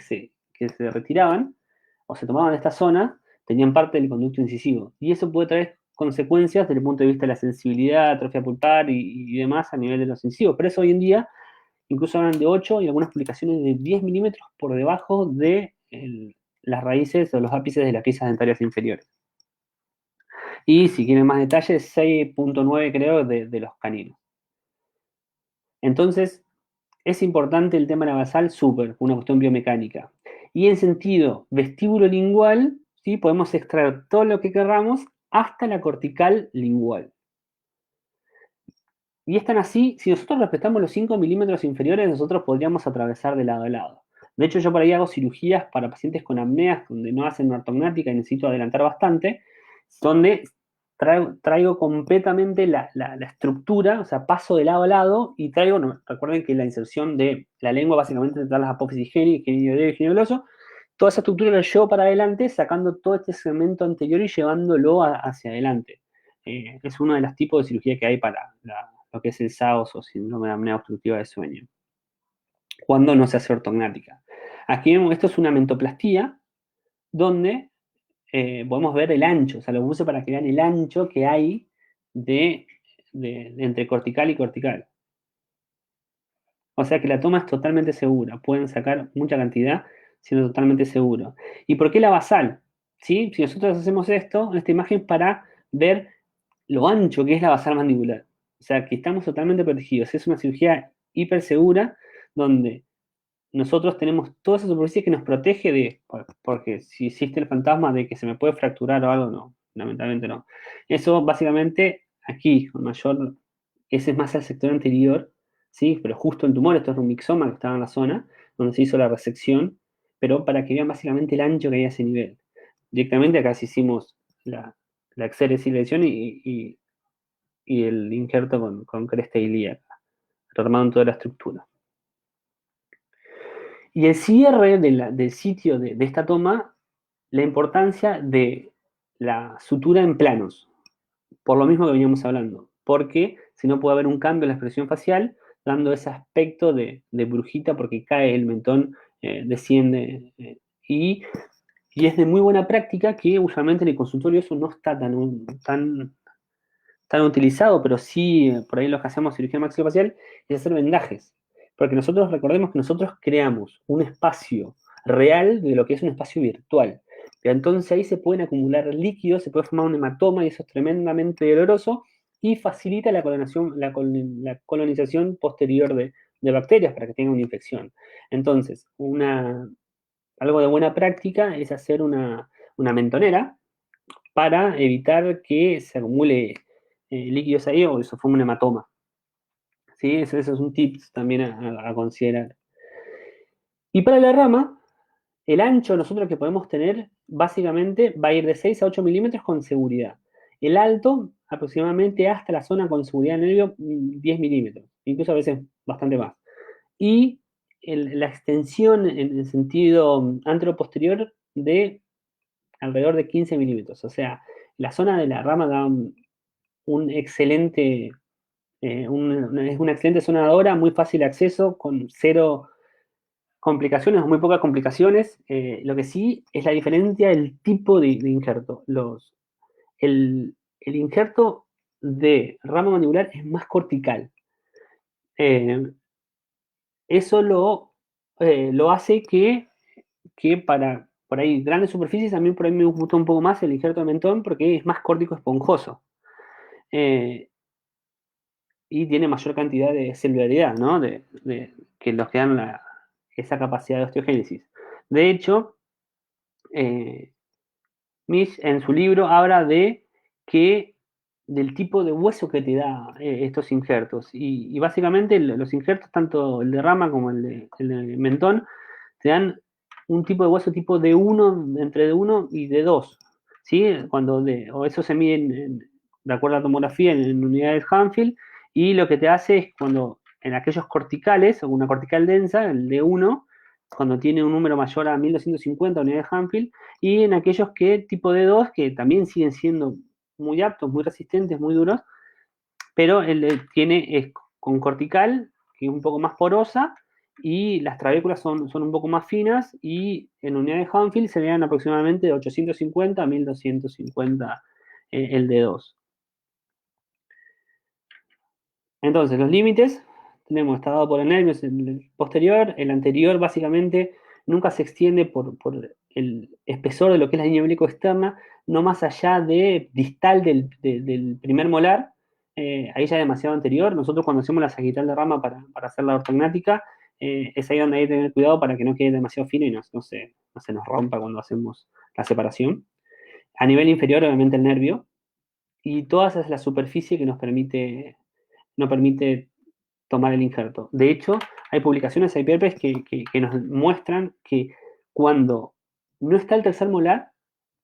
que se retiraban o se tomaban de esta zona tenían parte del conducto incisivo. Y eso puede traer consecuencias desde el punto de vista de la sensibilidad, atrofia pulpar y demás a nivel de los incisivos. Por eso hoy en día incluso hablan de 8 y algunas publicaciones de 10 milímetros por debajo de las raíces o los ápices de las piezas dentarias inferiores. Y si quieren más detalles, 6.9 creo de los caninos. Entonces, es importante el tema de la basal, súper, una cuestión biomecánica. Y en sentido vestíbulo-lingual, ¿sí? Podemos extraer todo lo que queramos hasta la cortical lingual. Y es tan así, si nosotros respetamos los 5 milímetros inferiores, nosotros podríamos atravesar de lado a lado. De hecho, yo por ahí hago cirugías para pacientes con apneas, donde no hacen una ortognática y necesito adelantar bastante, donde traigo completamente la estructura, o sea, paso de lado a lado y traigo, no, recuerden que la inserción de la lengua básicamente está las apófisis genio-gloso, toda esa estructura la llevo para adelante, sacando todo este segmento anterior y llevándolo hacia adelante. Es uno de los tipos de cirugía que hay para lo que es el SAOS o síndrome de apnea obstructiva de sueño, cuando no se hace ortognática. Aquí vemos, esto es una mentoplastía, donde podemos ver el ancho, o sea, lo puse para que vean el ancho que hay entre cortical y cortical. O sea que la toma es totalmente segura, pueden sacar mucha cantidad siendo totalmente seguro. ¿Y por qué la basal? ¿Sí? Si nosotros hacemos esto, esta imagen para ver lo ancho que es la basal mandibular. O sea, que estamos totalmente protegidos. Es una cirugía hiper segura donde nosotros tenemos toda esa superficie que nos protege porque si existe el fantasma de que se me puede fracturar o algo, no, lamentablemente no. Eso básicamente aquí, con mayor, ese es más el sector anterior, ¿sí? Pero justo el tumor, esto es un mixoma que estaba en la zona donde se hizo la resección, pero para que vean básicamente el ancho que hay a ese nivel. Directamente acá hicimos la exéresis y la lesión y el injerto con cresta ilíaca, retomando toda la estructura. Y el cierre del sitio de esta toma, la importancia de la sutura en planos, por lo mismo que veníamos hablando, porque si no puede haber un cambio en la expresión facial, dando ese aspecto de brujita porque cae el mentón, desciende, y es de muy buena práctica que usualmente en el consultorio eso no está tan tan utilizado, pero sí, por ahí los que hacemos cirugía maxilofacial, es hacer vendajes. Porque nosotros recordemos que nosotros creamos un espacio real de lo que es un espacio virtual. Pero entonces ahí se pueden acumular líquidos, se puede formar un hematoma y eso es tremendamente doloroso y facilita la colonización posterior de bacterias para que tengan una infección. Entonces, algo de buena práctica es hacer una mentonera para evitar que se acumule líquidos ahí o eso forme un hematoma. ¿Sí? Eso es un tip también a considerar. Y para la rama, el ancho nosotros que podemos tener básicamente va a ir de 6 a 8 milímetros con seguridad. El alto aproximadamente hasta la zona con seguridad nervio 10 milímetros, incluso a veces bastante más. Y la extensión en el sentido anteroposterior de alrededor de 15 milímetros. O sea, la zona de la rama da un excelente, es una excelente zona de hora, muy fácil de acceso, con cero complicaciones o muy pocas complicaciones. Lo que sí es la diferencia del tipo de injerto. El injerto de rama mandibular es más cortical. Eh, eso lo hace que para por ahí grandes superficies, también por ahí me gusta un poco más el injerto de mentón porque es más córtico esponjoso. Eh, y tiene mayor cantidad de celularidad, ¿no? Que los que dan esa capacidad de osteogénesis. De hecho, eh, Misch en su libro habla del tipo de hueso que te da estos injertos. Y básicamente los injertos, tanto el de rama como el de mentón, te dan un tipo de hueso tipo D1, entre D1 y D2. ¿Sí? O eso se mide de acuerdo a la tomografía en unidades Hanfield, y lo que te hace es cuando en aquellos corticales, o una cortical densa, el D1, cuando tiene un número mayor a 1250 unidades Hanfield, y en aquellos que tipo D2, que también siguen siendo muy aptos, muy resistentes, muy duros, pero es con cortical, que es un poco más porosa, y las trabéculas son un poco más finas, y en unidades Hanfield serían aproximadamente de 850 a 1250 el D2. Entonces, los límites, tenemos, está dado por el nervio el posterior, el anterior básicamente nunca se extiende por el espesor de lo que es la línea oblicuo externa, no más allá de distal del primer molar, ahí ya es demasiado anterior. Nosotros cuando hacemos la sagital de rama para hacer la ortognática, es ahí donde hay que tener cuidado para que no quede demasiado fino y no se nos rompa cuando hacemos la separación. A nivel inferior, obviamente, el nervio, y toda esa es la superficie que no permite tomar el injerto. De hecho, hay publicaciones, hay papers que nos muestran que cuando no está el tercer molar,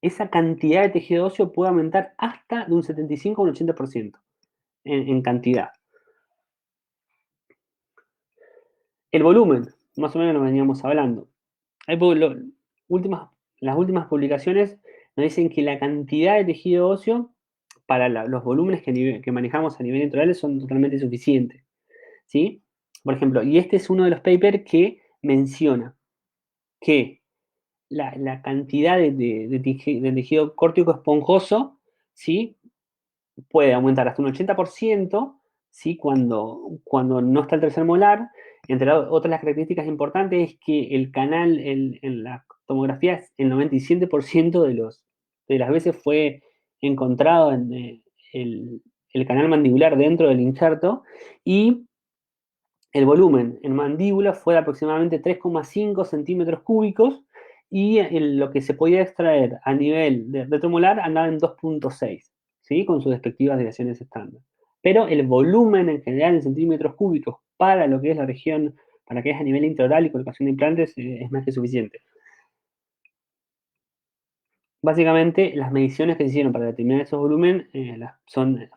esa cantidad de tejido óseo puede aumentar hasta de un 75 a un 80% en cantidad. El volumen, más o menos lo veníamos hablando. Hay últimas, las últimas publicaciones nos dicen que la cantidad de tejido óseo para los volúmenes que manejamos a nivel intraoral son totalmente suficientes. ¿Sí? Por ejemplo, y este es uno de los papers que menciona que la cantidad de tejido córtico esponjoso, ¿sí? Puede aumentar hasta un 80%, ¿sí? Cuando no está el tercer molar. Entre otras las características importantes es que el canal en la tomografía, el 97% de las veces fue encontrado en el canal mandibular dentro del injerto, y el volumen en mandíbula fue de aproximadamente 3,5 centímetros cúbicos, y lo que se podía extraer a nivel de retromolar andaba en 2,6, ¿sí? Con sus respectivas desviaciones estándar. Pero el volumen en general en centímetros cúbicos para lo que es la región, para que es a nivel intraoral y colocación de implantes, es más que suficiente. Básicamente, las mediciones que se hicieron para determinar esos volúmenes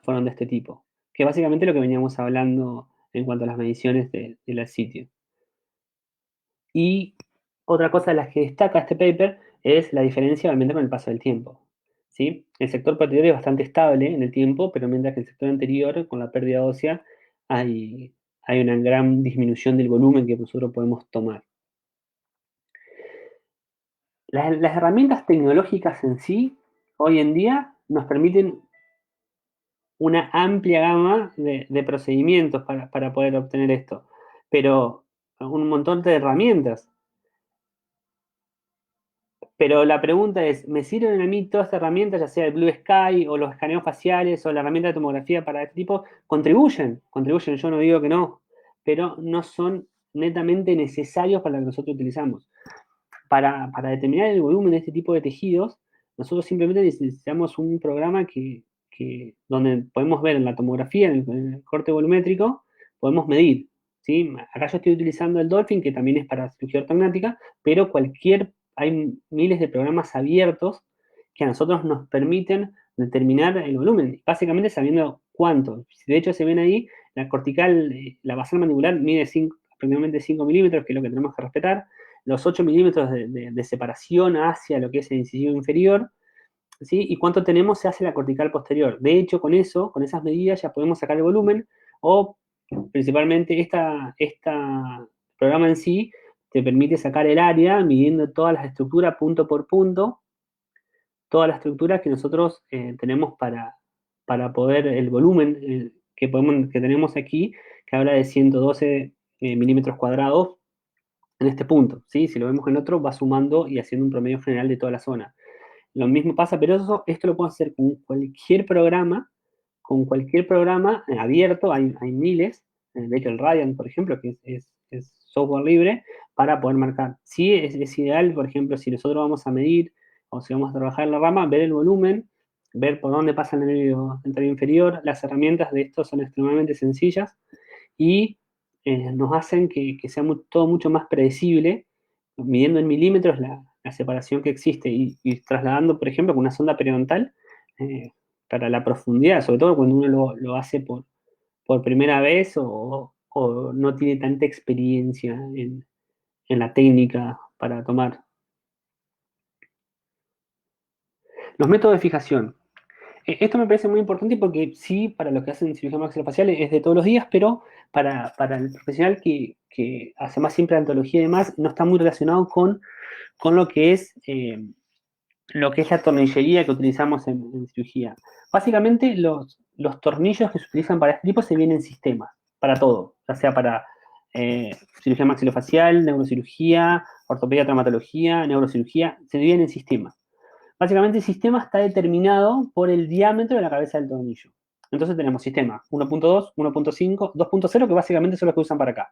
fueron de este tipo, que básicamente lo que veníamos hablando en cuanto a las mediciones del sitio. Y otra cosa de las que destaca este paper es la diferencia obviamente con el paso del tiempo. ¿Sí? El sector posterior es bastante estable en el tiempo, pero mientras que el sector anterior, con la pérdida ósea, hay una gran disminución del volumen que nosotros podemos tomar. Las herramientas tecnológicas en sí, hoy en día, nos permiten una amplia gama de procedimientos para poder obtener esto, pero un montón de herramientas. Pero la pregunta es, ¿me sirven a mí todas estas herramientas, ya sea el Blue Sky o los escaneos faciales o la herramienta de tomografía para este tipo? Contribuyen, yo no digo que no, pero no son netamente necesarios para lo que nosotros utilizamos. Para determinar el volumen de este tipo de tejidos, nosotros simplemente necesitamos un programa donde podemos ver en la tomografía, en el corte volumétrico, podemos medir. ¿Sí? Acá yo estoy utilizando el Dolphin, que también es para cirugía ortognática, pero hay miles de programas abiertos que a nosotros nos permiten determinar el volumen, básicamente sabiendo cuánto. De hecho, se ven ahí, la cortical, la basal mandibular mide aproximadamente 5 milímetros, que es lo que tenemos que respetar, los 8 milímetros de separación hacia lo que es el incisivo inferior, ¿sí? Y cuánto tenemos se hace la cortical posterior. De hecho, con eso, con esas medidas ya podemos sacar el volumen o principalmente esta programa en sí te permite sacar el área midiendo todas las estructuras punto por punto, todas las estructuras que nosotros tenemos para poder el volumen que tenemos aquí, que habla de 112 milímetros cuadrados en este punto, ¿sí? Si lo vemos en otro, va sumando y haciendo un promedio general de toda la zona. Lo mismo pasa, pero esto lo puedo hacer con cualquier programa abierto, hay miles, de hecho el Radiant, por ejemplo, que es software libre, para poder marcar. Sí, es ideal, por ejemplo, si nosotros vamos a medir o si vamos a trabajar en la rama, ver el volumen, ver por dónde pasa el nervio anterior inferior, las herramientas de esto son extremadamente sencillas y nos hacen que sea todo mucho más predecible, midiendo en milímetros la separación que existe y trasladando, por ejemplo, con una sonda periodontal eh, para la profundidad, sobre todo cuando uno lo hace por primera vez o no tiene tanta experiencia en la técnica para tomar. Los métodos de fijación. Esto me parece muy importante porque sí, para los que hacen cirugía maxilofacial es de todos los días, pero para el profesional que hace más implantología y demás, no está muy relacionado con lo que es la tornillería que utilizamos en cirugía. Básicamente, los tornillos que se utilizan para este tipo se vienen en sistemas, para todo, ya sea para cirugía maxilofacial, neurocirugía, ortopedia, traumatología, neurocirugía, se dividen en sistemas. Básicamente el sistema está determinado por el diámetro de la cabeza del tornillo. Entonces tenemos sistema 1.2, 1.5, 2.0, que básicamente son los que usan para acá.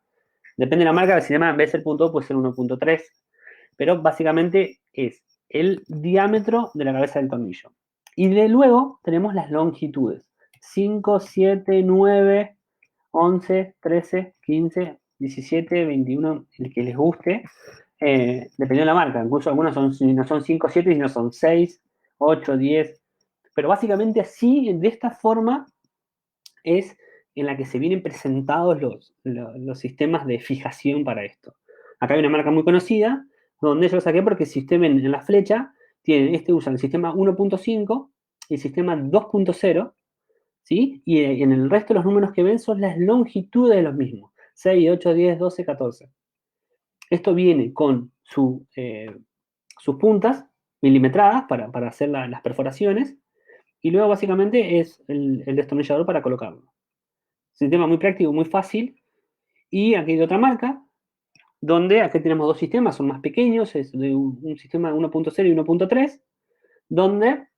Depende de la marca del sistema, en vez de ser 1.2 puede ser 1.3, pero básicamente es el diámetro de la cabeza del tornillo. Y de luego tenemos las longitudes. 5, 7, 9, 11, 13, 15, 17, 21, el que les guste, dependiendo de la marca. Incluso algunos no son 5, 7, sino son 6, 8, 10. Pero básicamente así, de esta forma, es en la que se vienen presentados los sistemas de fijación para esto. Acá hay una marca muy conocida, donde yo lo saqué porque si usted ven en la flecha, usa el sistema 1.5 y el sistema 2.0, ¿sí? Y en el resto los números que ven son las longitudes de los mismos. 6, 8, 10, 12, 14. Esto viene con sus puntas milimetradas para hacer las perforaciones y luego básicamente es el destornillador para colocarlo. Sistema muy práctico, muy fácil. Y aquí hay otra marca, donde aquí tenemos dos sistemas, son más pequeños, es de un sistema 1.0 y 1.3, donde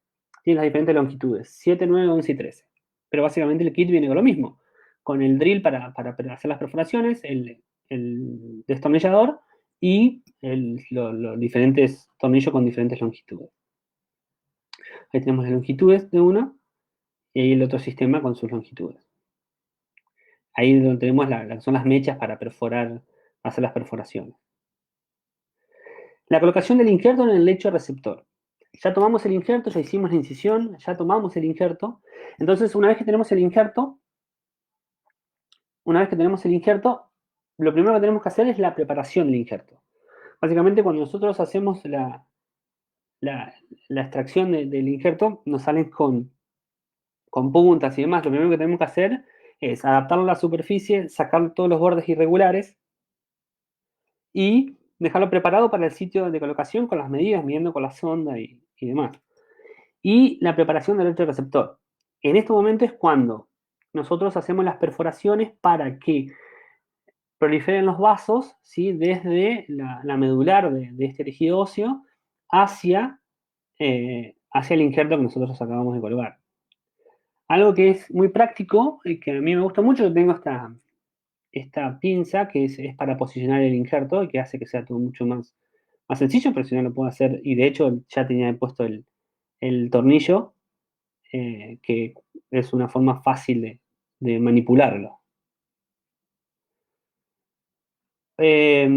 tiene las diferentes longitudes, 7, 9, 11 y 13. Pero básicamente el kit viene con lo mismo, con el drill para hacer las perforaciones, el destornillador y los diferentes tornillos con diferentes longitudes. Ahí tenemos las longitudes de uno y ahí el otro sistema con sus longitudes. Ahí donde tenemos son las mechas para hacer las perforaciones. La colocación del injerto en el lecho receptor. Ya tomamos el injerto, ya hicimos la incisión, ya tomamos el injerto. Entonces, una vez que tenemos el injerto, lo primero que tenemos que hacer es la preparación del injerto. Básicamente, cuando nosotros hacemos la extracción del injerto, nos salen con puntas y demás. Lo primero que tenemos que hacer es adaptar la superficie, sacar todos los bordes irregulares y dejarlo preparado para el sitio de colocación con las medidas, midiendo con la sonda y demás. Y la preparación del receptor. En este momento es cuando nosotros hacemos las perforaciones para que proliferen los vasos, ¿sí? Desde la medular de este tejido óseo hacia, hacia el injerto que nosotros acabamos de colocar. Algo que es muy práctico y que a mí me gusta mucho, yo tengo esta pinza que es para posicionar el injerto y que hace que sea todo mucho más sencillo, pero si no lo puedo hacer, y de hecho ya tenía puesto el tornillo, que es una forma fácil de manipularlo. Eh,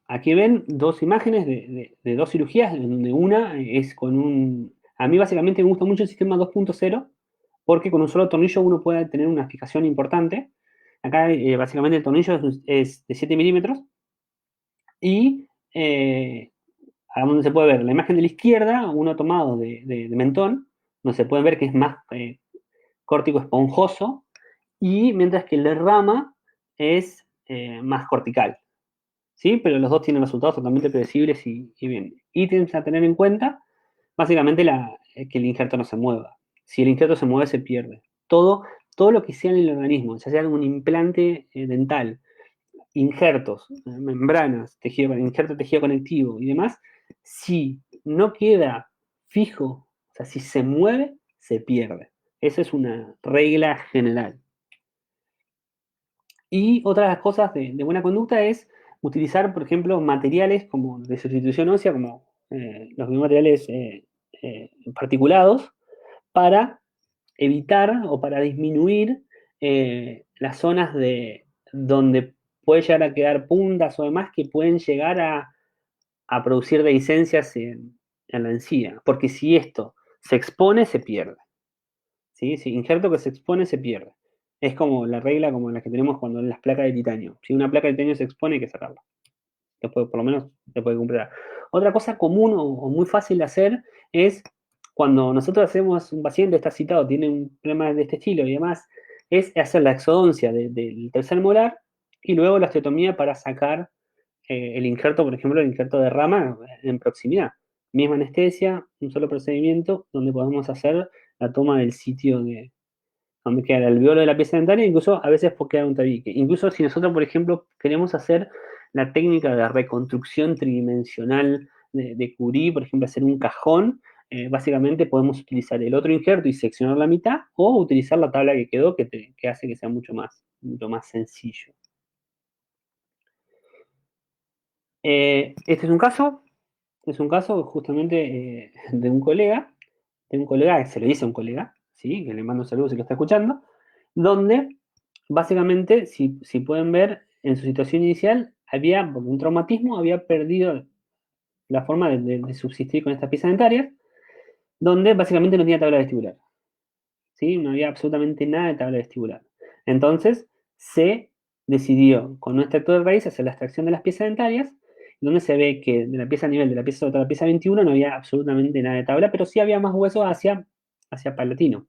Aquí ven dos imágenes de dos cirugías, en donde una es con un... A mí básicamente me gusta mucho el sistema 2.0, porque con un solo tornillo uno puede tener una fijación importante. Acá básicamente el tornillo es de 7 milímetros y a donde se puede ver la imagen de la izquierda, uno tomado de mentón, donde se puede ver que es más córtico esponjoso, y mientras que el de rama es más cortical. ¿Sí? Pero los dos tienen resultados totalmente predecibles y bien. Ítems a tener en cuenta, básicamente que el injerto no se mueva. Si el injerto se mueve, se pierde. Todo lo que sea en el organismo, ya sea un implante dental, injertos, membranas, injerto de tejido conectivo y demás, si no queda fijo, o sea, si se mueve, se pierde. Esa es una regla general. Y otra de las cosas de buena conducta es utilizar, por ejemplo, materiales como de sustitución ósea, como los biomateriales particulados, para evitar o para disminuir las zonas donde puede llegar a quedar puntas o demás que pueden llegar a producir dehiscencias en la encía. Porque si esto se expone, se pierde. ¿Sí? Si injerto que se expone, se pierde. Es como la regla como la que tenemos cuando en las placas de titanio. Si una placa de titanio se expone, hay que sacarla. Después, por lo menos, se puede cumplir. Otra cosa común o muy fácil de hacer es cuando nosotros hacemos, un paciente está citado, tiene un problema de este estilo y demás, es hacer la exodoncia del tercer molar y luego la osteotomía para sacar el injerto, por ejemplo, el injerto de rama en proximidad. Misma anestesia, un solo procedimiento donde podemos hacer la toma del sitio donde queda el alveolo de la pieza dentaria, incluso a veces puede quedar un tabique. Incluso si nosotros, por ejemplo, queremos hacer la técnica de reconstrucción tridimensional de Curie, por ejemplo, hacer un cajón, básicamente podemos utilizar el otro injerto y seccionar la mitad, o utilizar la tabla que quedó, que hace que sea mucho más sencillo. Este es un caso justamente de un colega, que se lo dice a un colega, ¿sí? Que le mando un saludo si lo está escuchando, donde básicamente, si pueden ver, en su situación inicial, por un traumatismo, había perdido la forma de subsistir con estas piezas dentarias, donde básicamente no tenía tabla vestibular, ¿sí? No había absolutamente nada de tabla vestibular. Entonces, se decidió con un extractor de raíz hacer la extracción de las piezas dentarias, donde se ve que de la pieza a nivel de la pieza sobre la pieza 21 no había absolutamente nada de tabla, pero sí había más hueso hacia palatino.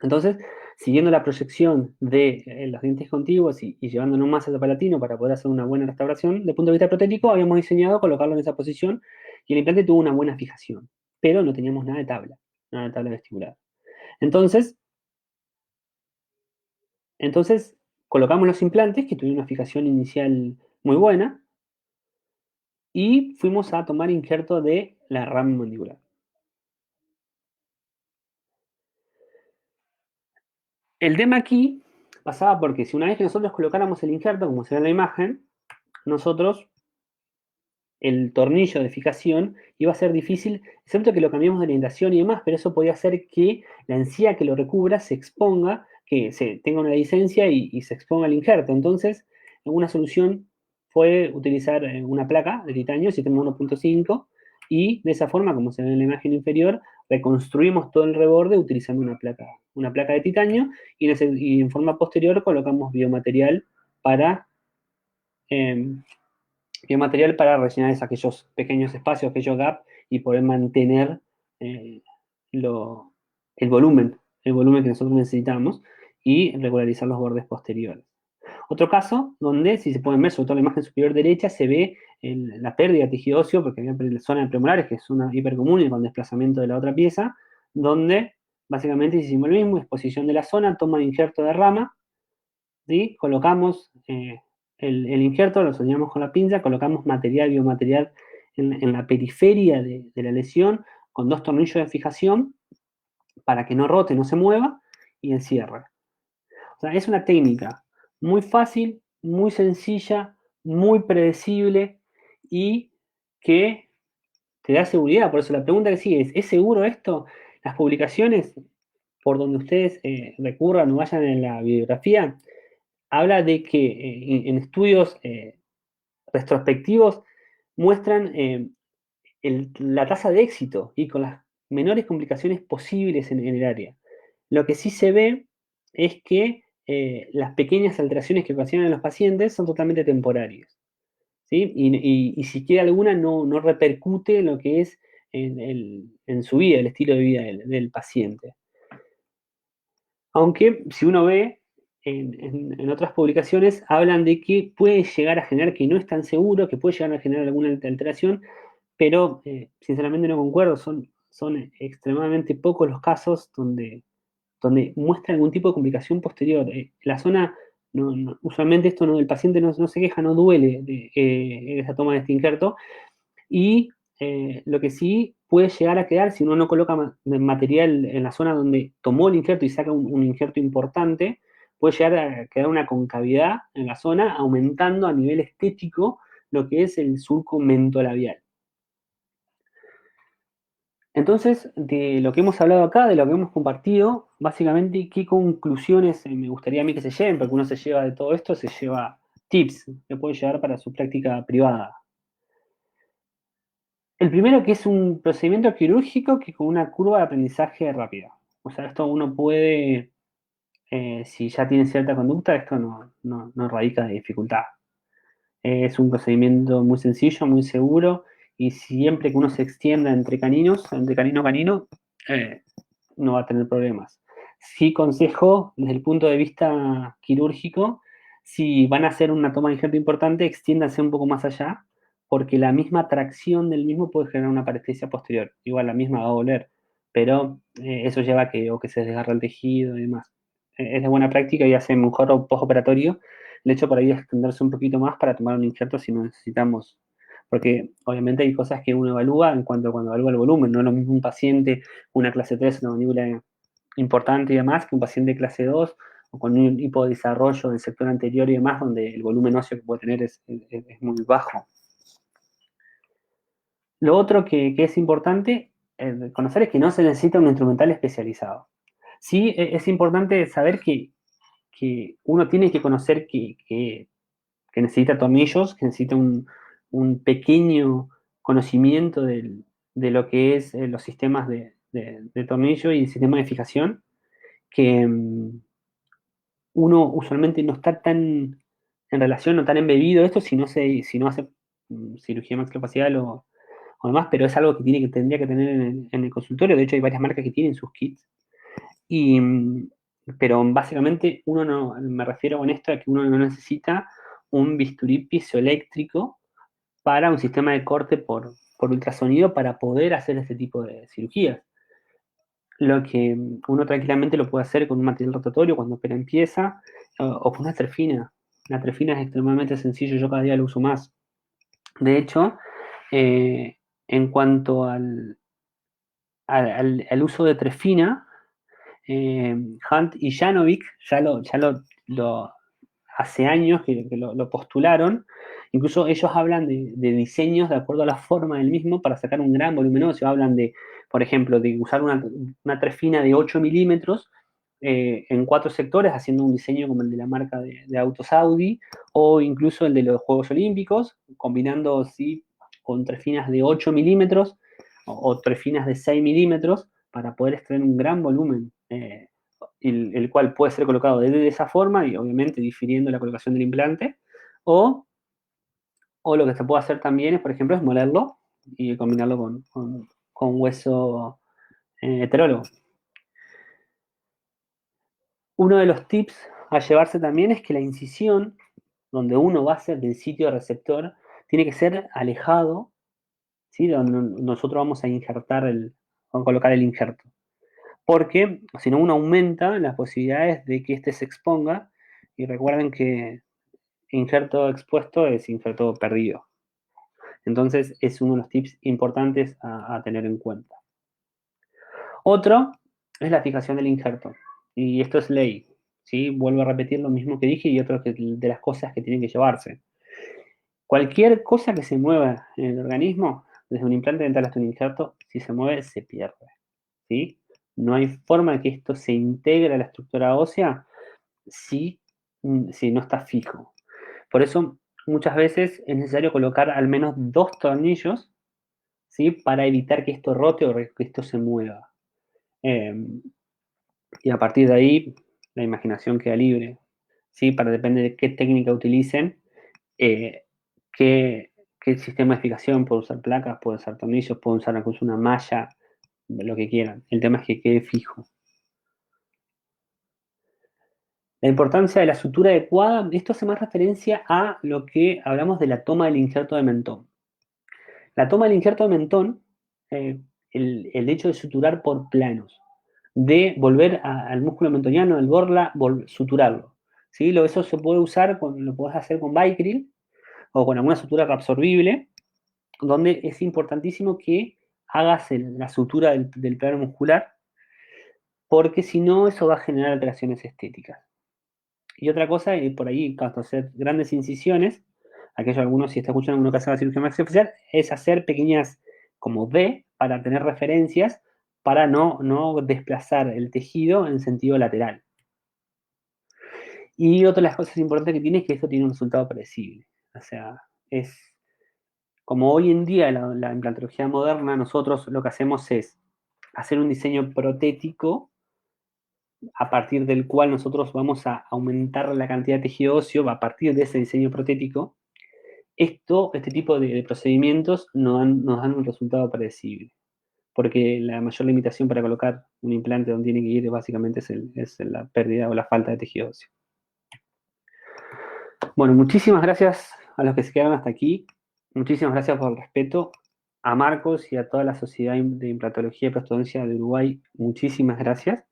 Entonces, siguiendo la proyección de los dientes contiguos y llevándonos más hacia palatino para poder hacer una buena restauración, desde el punto de vista protético, habíamos diseñado colocarlo en esa posición y el implante tuvo una buena fijación, pero no teníamos nada de tabla vestibular. Entonces, colocamos los implantes que tuvieron una fijación inicial muy buena y fuimos a tomar injerto de la rama mandibular. El tema aquí pasaba porque si una vez que nosotros colocáramos el injerto, como se ve en la imagen, nosotros el tornillo de fijación iba a ser difícil, excepto que lo cambiamos de orientación y demás, pero eso podía hacer que la encía que lo recubra se exponga, que se tenga una licencia y se exponga al injerto. Entonces, una solución fue utilizar una placa de titanio, sistema 1.5, y de esa forma, como se ve en la imagen inferior, reconstruimos todo el reborde utilizando una placa de titanio, y en forma posterior colocamos biomaterial para em, biomaterial para rellenar aquellos pequeños espacios, aquellos gaps y poder mantener eh, lo, el volumen que nosotros necesitamos y regularizar los bordes posteriores. Otro caso donde, si se pueden ver, sobre todo en la imagen superior derecha, se ve la pérdida de tejido óseo, porque había zona de premolares, que es una hipercomún y con desplazamiento de la otra pieza, donde Básicamente hicimos lo mismo, exposición de la zona, toma de injerto de rama, ¿sí? Colocamos el injerto, lo soñamos con la pinza, colocamos material, biomaterial en la periferia de la lesión con 2 tornillos de fijación para que no rote, no se mueva, y el cierre. O sea, es una técnica muy fácil, muy sencilla, muy predecible y que te da seguridad. Por eso la pregunta que sigue es seguro esto? Las publicaciones por donde ustedes recurran o vayan en la bibliografía, habla de que en estudios retrospectivos muestran la tasa de éxito y con las menores complicaciones posibles en el área. Lo que sí se ve es que las pequeñas alteraciones que ocasionan en los pacientes son totalmente temporarias, ¿sí? Y siquiera alguna no repercute en lo que es en su vida, el estilo de vida del paciente. Aunque si uno ve en otras publicaciones, hablan de que puede llegar a generar, que no es tan seguro, que puede llegar a generar alguna alteración, pero sinceramente no concuerdo, son extremadamente pocos los casos donde muestra algún tipo de complicación posterior. La zona, usualmente esto no, el paciente no se queja, no duele de esa toma de este injerto, y lo que sí puede llegar a quedar, si uno no coloca material en la zona donde tomó el injerto y saca un injerto importante, puede llegar a quedar una concavidad en la zona, aumentando a nivel estético lo que es el surco mentolabial. Entonces, de lo que hemos hablado acá, de lo que hemos compartido, básicamente, ¿qué conclusiones me gustaría a mí que se lleven? Porque uno se lleva de todo esto, se lleva tips que puede llevar para su práctica privada. El primero, que es un procedimiento quirúrgico que con una curva de aprendizaje rápida. O sea, esto uno puede, si ya tiene cierta conducta, esto no radica de dificultad. Es un procedimiento muy sencillo, muy seguro, y siempre que uno se extienda entre caninos, entre canino a canino, eh, no va a tener problemas. Sí consejo, desde el punto de vista quirúrgico, si van a hacer una toma de injerto importante, extiéndanse un poco más allá, porque la misma tracción del mismo puede generar una parestesia posterior. Igual la misma va a doler, pero eso lleva a que, o que se desgarre el tejido y demás. Es de buena práctica y hace mejor postoperatorio. El hecho por ahí es extenderse un poquito más para tomar un injerto si no necesitamos, porque obviamente hay cosas que uno evalúa en cuanto a cuando evalúa el volumen, no es lo mismo un paciente, una clase 3, una mandíbula importante y demás, que un paciente de clase 2 o con un hipodesarrollo del sector anterior y demás, donde el volumen óseo que puede tener es muy bajo. Lo otro que es importante conocer es que no se necesita un instrumental especializado. Sí, es importante saber que uno tiene que conocer que necesita tornillos, que necesita un pequeño conocimiento de lo que es los sistemas de tornillo y sistema de fijación, que uno usualmente no está tan en relación, no tan embebido esto si no hace cirugía maxilofacial o demás, pero es algo que tendría que tener en el consultorio. De hecho, hay varias marcas que tienen sus kits. Y, pero básicamente uno no, me refiero con esto a que uno no necesita un bisturí piezoeléctrico para un sistema de corte por ultrasonido para poder hacer este tipo de cirugías. Lo que uno tranquilamente lo puede hacer con un material rotatorio cuando opera en pieza o con una trefina. La trefina es extremadamente sencillo, yo cada día lo uso más. De hecho, en cuanto al uso de trefina, Hunt y Janovic ya lo hace años que lo postularon. Incluso ellos hablan de diseños de acuerdo a la forma del mismo para sacar un gran volumen óseo. Hablan de, por ejemplo, de usar una trefina de 8 milímetros en 4 sectores, haciendo un diseño como el de la marca de autos Audi, o incluso el de los Juegos Olímpicos, combinando sí, con trefinas de 8 milímetros o trefinas de 6 milímetros para poder extraer un gran volumen. El cual puede ser colocado de esa forma y obviamente difiriendo la colocación del implante, o, o lo que se puede hacer también es, por ejemplo, es molerlo y combinarlo con hueso heterólogo. Uno de los tips a llevarse también es que la incisión, donde uno va a hacer del sitio receptor, tiene que ser alejado, ¿sí? Donde nosotros vamos a injertar a colocar el injerto. porque si no uno aumenta las posibilidades de que éste se exponga, y recuerden que injerto expuesto es injerto perdido. Entonces es uno de los tips importantes a tener en cuenta. Otro es la fijación del injerto, y esto es ley, ¿sí? Vuelvo a repetir lo mismo que dije y otro de las cosas que tienen que llevarse. Cualquier cosa que se mueva en el organismo, desde un implante dental hasta un injerto, si se mueve, se pierde, ¿sí? No hay forma de que esto se integre a la estructura ósea si, si no está fijo. Por eso, muchas veces es necesario colocar al menos 2 tornillos, ¿sí? Para evitar que esto rote o que esto se mueva. Y a partir de ahí, la imaginación queda libre, ¿sí? Para depender de qué técnica utilicen, eh, qué, qué sistema de fijación, puedo usar placas, puedo usar tornillos, puedo usar incluso una malla, lo que quieran. El tema es que quede fijo. La importancia de la sutura adecuada, esto hace más referencia a lo que hablamos de la toma del injerto de mentón. La toma del injerto de mentón, eh, el hecho de suturar por planos, de volver al músculo mentoniano, al borla, suturarlo. ¿Sí? Eso se puede usar, lo puedes hacer con Vicryl o con alguna sutura reabsorbible, donde es importantísimo que hagas la sutura del plano muscular, porque si no, eso va a generar alteraciones estéticas. Y otra cosa, por ahí, cuando hacer grandes incisiones, aquello algunos, si está escuchando uno que hace la cirugía maxilofacial, es hacer pequeñas como D para tener referencias, para no desplazar el tejido en sentido lateral. Y otra de las cosas importantes que tiene es que esto tiene un resultado predecible. O sea, es como hoy en día la implantología moderna, nosotros lo que hacemos es hacer un diseño protético a partir del cual nosotros vamos a aumentar la cantidad de tejido óseo a partir de ese diseño protético. Este tipo de procedimientos nos dan un resultado predecible, porque la mayor limitación para colocar un implante donde tiene que ir básicamente es la pérdida o la falta de tejido óseo. Bueno, muchísimas gracias a los que se quedaron hasta aquí. Muchísimas gracias por el respeto. A Marcos y a toda la Sociedad de Implantología y Prostodoncia de Uruguay, muchísimas gracias.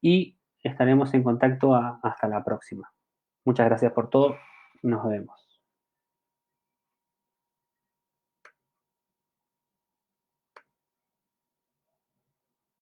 Y estaremos en contacto hasta la próxima. Muchas gracias por todo. Nos vemos.